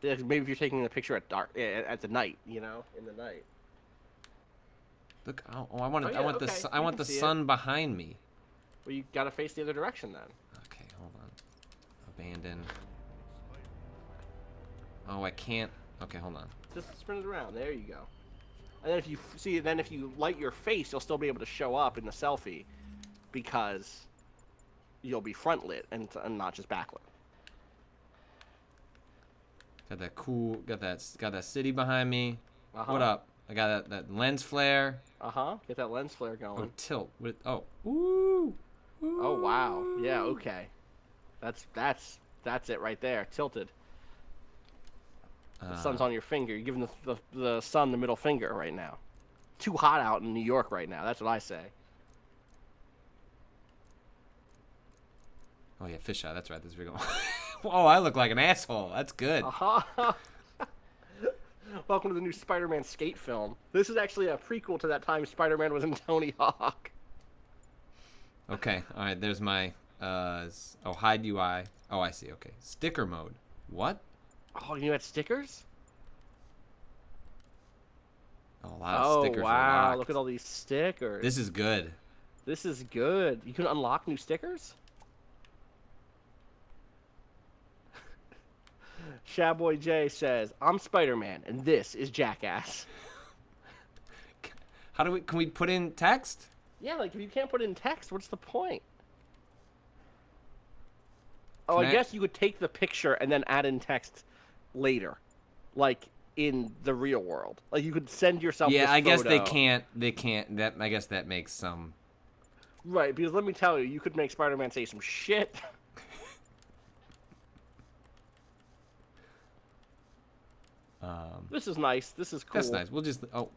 Yeah, maybe if you're taking a picture at dark, at the night, you know, in the night. Look, I want the sun behind me. Well, you gotta face the other direction then. Okay, hold on. Abandon. Oh, I can't. Okay, hold on. Just spin it around. There you go. And then if you light your face, you'll still be able to show up in the selfie, because you'll be front lit and not just backlit. Got that cool. Got that city behind me. Uh-huh. What up? I got that lens flare. Get that lens flare going. Oh, tilt. Oh. Ooh. Oh wow. Yeah. Okay. That's it right there. Tilted. The sun's on your finger. You're giving the sun the middle finger right now. Too hot out in New York right now. That's what I say. Oh yeah, fisheye. That's right. This video. Oh, I look like an asshole. That's good. Welcome to the new Spider-Man skate film. This is actually a prequel to that time Spider-Man was in Tony Hawk. Okay. All right. There's my hide UI. Oh, I see. Okay. Sticker mode. What? Oh, you had stickers? Oh, a lot of stickers. Oh, wow. Unlocked. Look at all these stickers. This is good. This is good. You can unlock new stickers? Shaboy J says, I'm Spider-Man, and this is Jackass. Can we put in text? Yeah, like, if you can't put in text, what's the point? Oh, I guess you could take the picture and then add in text later. Like, in the real world. Like, you could send yourself this I guess photo. they can't. I guess that makes some Right, because let me tell you, you could make Spider-Man say some shit. This is nice. This is cool. That's nice. We'll just oh,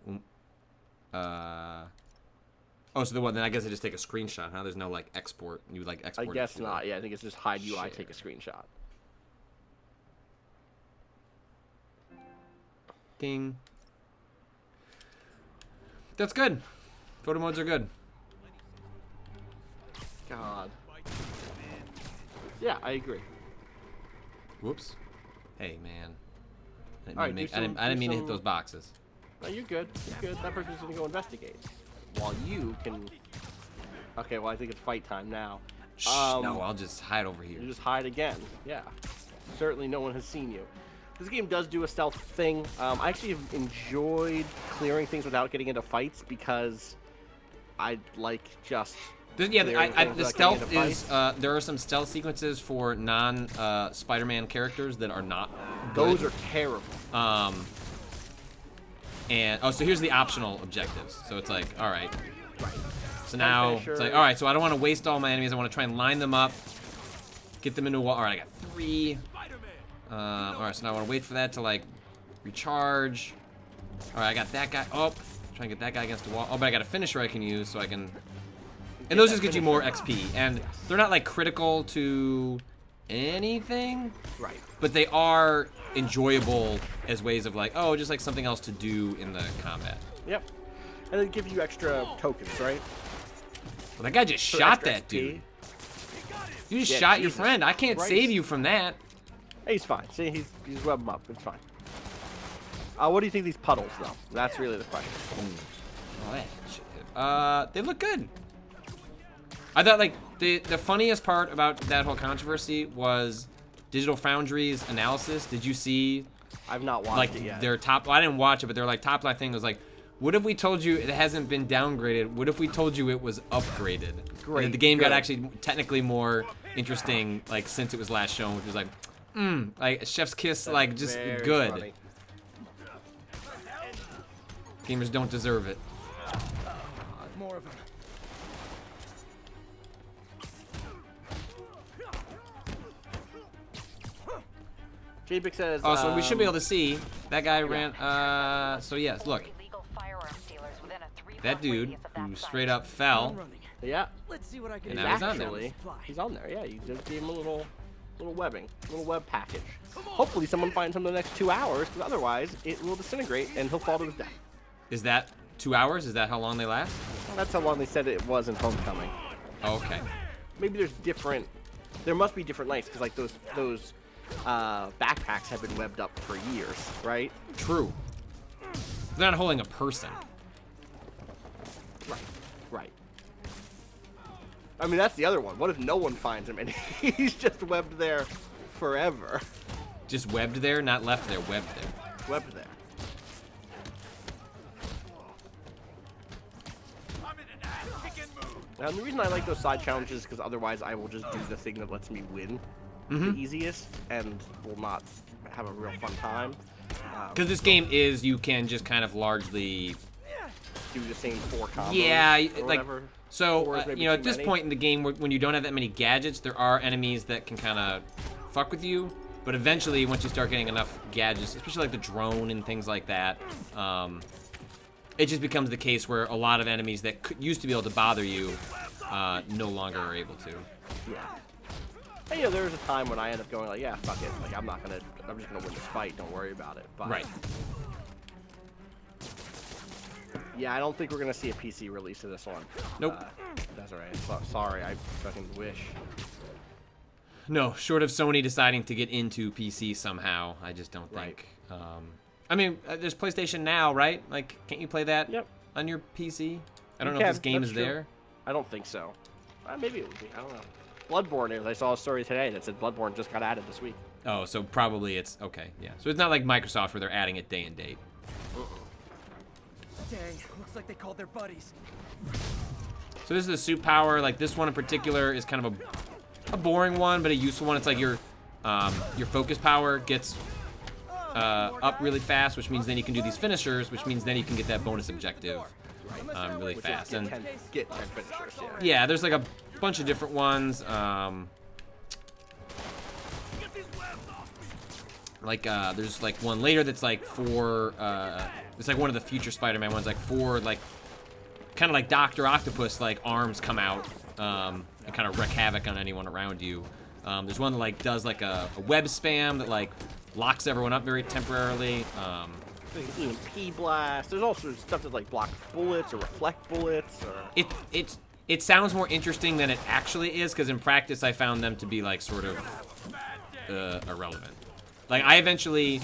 so the one then I guess I just take a screenshot, huh? There's no like export. You would like I export. guess not. Yeah, I think it's just hide UI, Share. take a screenshot. Ding. That's good. Photo modes are good. God. Yeah, I agree. Whoops. Hey man. Alright, I didn't mean to hit those boxes. No, you're good. You're good. That person's gonna go investigate. While you can. Okay, well I think it's fight time now. Shh, no, I'll just hide over here. You just hide again. Yeah. Certainly no one has seen you. This game does do a stealth thing. I actually have enjoyed clearing things without getting into fights because I like just. Yeah, clearing things the without getting into stealth is. fights. There are some stealth sequences for non-Spider-Man characters that are not good. Those are terrible. And so here's the optional objectives. So it's like, all right. Right. So now Finisher. it's like, all right. So I don't want to waste all my enemies. I want to try and line them up, get them into a wall. All right, I got 3. All right, so now I want to wait for that to like recharge. All right, I got that guy. Oh, try and get that guy against the wall. Oh, but I got a finisher I can use, so I can. And those just get you more XP, and they're not like critical to anything. Right. But they are enjoyable as ways of like, oh, just like something else to do in the combat. Yep. And then give you extra tokens, right? Well, that guy just For shot extra that XP. dude. You just Yeah, shot your Jesus friend. I can't Christ. save you from that. Hey, he's fine. See, he's rubbing him up. It's fine. What do you think of these puddles, though? That's really the question. Oh, that shit. They look good. I thought like the funniest part about that whole controversy was Digital Foundry's analysis. Did you see? I've not watched Like it yet. their top. Well, I didn't watch it, but their like top line thing was like, what if we told you it hasn't been downgraded? What if we told you it was upgraded? Great, And the game got good. actually technically more interesting like since it was last shown, which was like, like chef's kiss, like just Very good. funny. Gamers don't deserve it. More of them. J-Bix says. Oh, so we should be able to see that guy ran. So yes, look, Illegal firearms dealers within a 3-block that dude radius of that who site. straight up I'm fell. running. Yeah. Let's see what I can And do. now he's on there. Actually, he's on there. Yeah, you just gave him a little webbing, little web package. Hopefully, someone finds him in the next 2 hours, because otherwise, it will disintegrate and he'll fall to his death. Is that 2 hours? Is that how long they last? That's how long they said it was in Homecoming. Oh, okay. Maybe there's different. There must be different lengths, because like those backpacks have been webbed up for years, right? True. They're not holding a person. Right. I mean, that's the other one. What if no one finds him and he's just webbed there forever? Just webbed there, not left there, webbed there. Webbed there. I'm in an ass-kicking mood. Now, the reason I like those side challenges is because otherwise I will just do the thing that lets me win the easiest and will not have a real fun time. Because this game is, you can just kind of largely, Do the same 4 combos. yeah, or like, whatever. so, Or is maybe you know, too at this many. point in the game, when you don't have that many gadgets, there are enemies that can kind of fuck with you. But eventually, once you start getting enough gadgets, especially like the drone and things like that, it just becomes the case where a lot of enemies that used to be able to bother you no longer are able to. Yeah. And, you know, there was a time when I ended up going like, yeah, fuck it. Like, I'm just gonna win this fight. Don't worry about it. But Right. yeah, I don't think we're gonna see a PC release of this one. Nope. That's alright. Sorry, I fucking wish. No, short of Sony deciding to get into PC somehow, I just don't Right. think. I mean, there's PlayStation Now, right? Like, can't you play that Yep. on your PC? I don't You know if can, this game that's is true. there. I don't think so. Maybe it would be. I don't know. Bloodborne is. I saw a story today that said Bloodborne just got added this week. Oh, so probably it's okay. Yeah. So it's not like Microsoft where they're adding it day and date. Dang, looks like they called their buddies. So this is the suit power. Like this one in particular is kind of a boring one, but a useful one. It's like your focus power gets up really fast, which means then you can do these finishers, which means then you can get that bonus objective really fast. And get 10 finishers. yeah, there's like a bunch of different ones. There's like one later that's like for it's like one of the future Spider-Man ones, like for like kind of like Dr. Octopus, like arms come out and kind of wreak havoc on anyone around you. There's one that like does like a web spam that like locks everyone up very temporarily. EMP blast. There's also stuff that like blocks bullets or reflect bullets. Or... It sounds more interesting than it actually is, because in practice I found them to be like sort of irrelevant. Like I eventually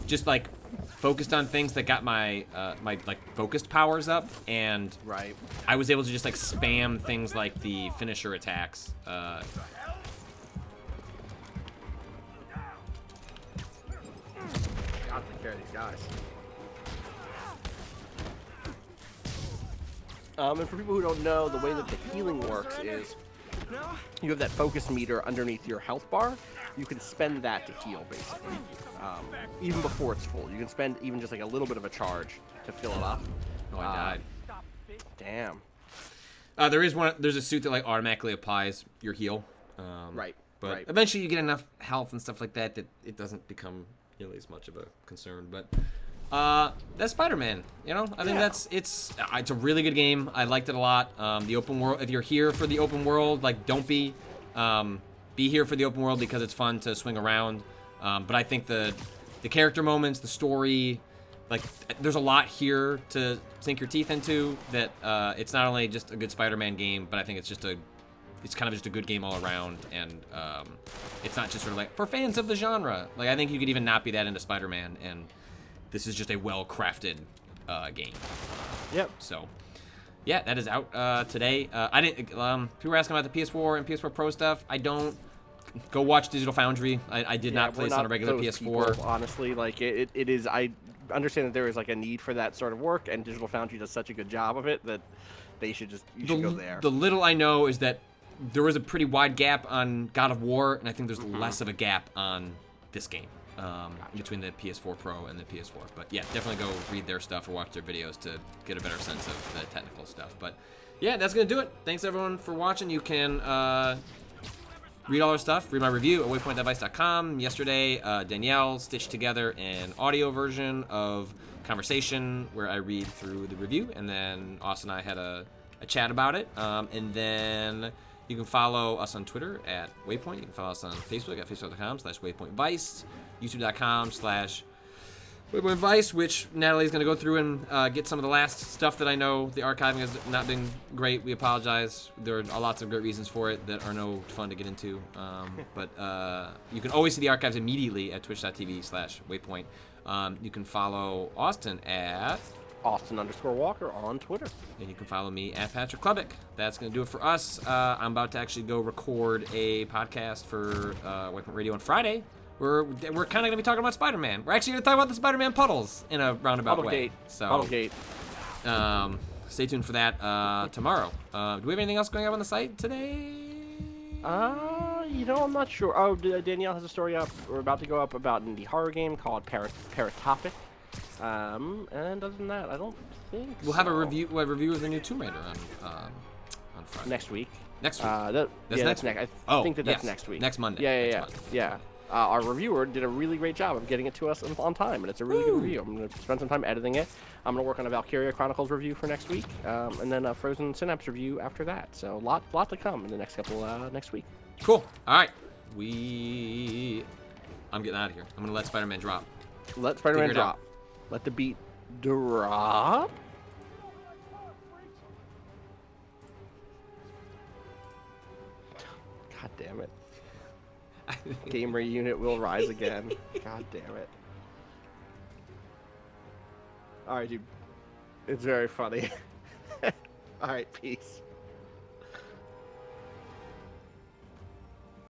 just like focused on things that got my my like focused powers up, and I was able to just like spam things like the finisher attacks. Got to take care of these guys. And for people who don't know, the way that the healing works is you have that focus meter underneath your health bar. You can spend that to heal, basically. Even before it's full. You can spend even just like a little bit of a charge to fill it up. Oh, I died. Damn. There's a suit that like automatically applies your heal. But eventually you get enough health and stuff like that that it doesn't become nearly as much of a concern. But that's Spider-Man. You know, I think it's a really good game. I liked it a lot. The open world. If you're here for the open world, like don't be. Be here for the open world because it's fun to swing around. But I think the character moments, the story, like there's a lot here to sink your teeth into. That it's not only just a good Spider-Man game, but I think it's kind of just a good game all around. And it's not just sort of like for fans of the genre. Like I think you could even not be that into Spider-Man, and this is just a well-crafted game. Yep. So. Yeah, that is out today. People were asking about the PS4 and PS4 Pro stuff. I don't go watch Digital Foundry. I did not play this on a regular PS4. People, honestly, like it is. I understand that there is like a need for that sort of work, and Digital Foundry does such a good job of it that they should just should go there. The little I know is that there was a pretty wide gap on God of War, and I think there's less of a gap on this game. Between the PS4 Pro and the PS4. But yeah, definitely go read their stuff or watch their videos to get a better sense of the technical stuff. But yeah, that's going to do it. Thanks everyone for watching. You can read all our stuff, read my review at waypointdevice.com. Yesterday, Danielle stitched together an audio version of Conversation where I read through the review, and then Austin and I had a chat about it. And then you can follow us on Twitter at Waypoint. You can follow us on Facebook at facebook.com/WaypointVice. YouTube.com/WaypointVice, which Natalie's going to go through and get some of the last stuff that I know. The archiving has not been great. We apologize. There are lots of great reasons for it that are no fun to get into. But you can always see the archives immediately at twitch.tv/Waypoint. You can follow Austin at Austin_Walker on Twitter. And you can follow me at Patrick Klubik. That's going to do it for us. I'm about to actually go record a podcast for Waypoint Radio on Friday. We're kind of going to be talking about Spider-Man. We're actually going to talk about the Spider-Man puddles in a roundabout way. Puddlegate. Stay tuned for that tomorrow. Do we have anything else going up on the site today? You know, I'm not sure. Oh, Danielle has a story up. We're about to go up about an indie horror game called Paratopic. And other than that, I don't think we'll have a review of the new Tomb Raider on Friday. Next week. Next week. That's next. I think that's next week. Next Monday. Yeah. Our reviewer did a really great job of getting it to us on time, and it's a really good review. I'm going to spend some time editing it. I'm going to work on a Valkyria Chronicles review for next week, and then a Frozen Synapse review after that. So lot to come in the next couple next week. Cool. All right. I'm getting out of here. I'm going to let Spider-Man drop. Let Spider-Man drop. Let the beat drop. God damn it. Gamer unit will rise again. God damn it. Alright, dude. It's very funny. Alright, peace.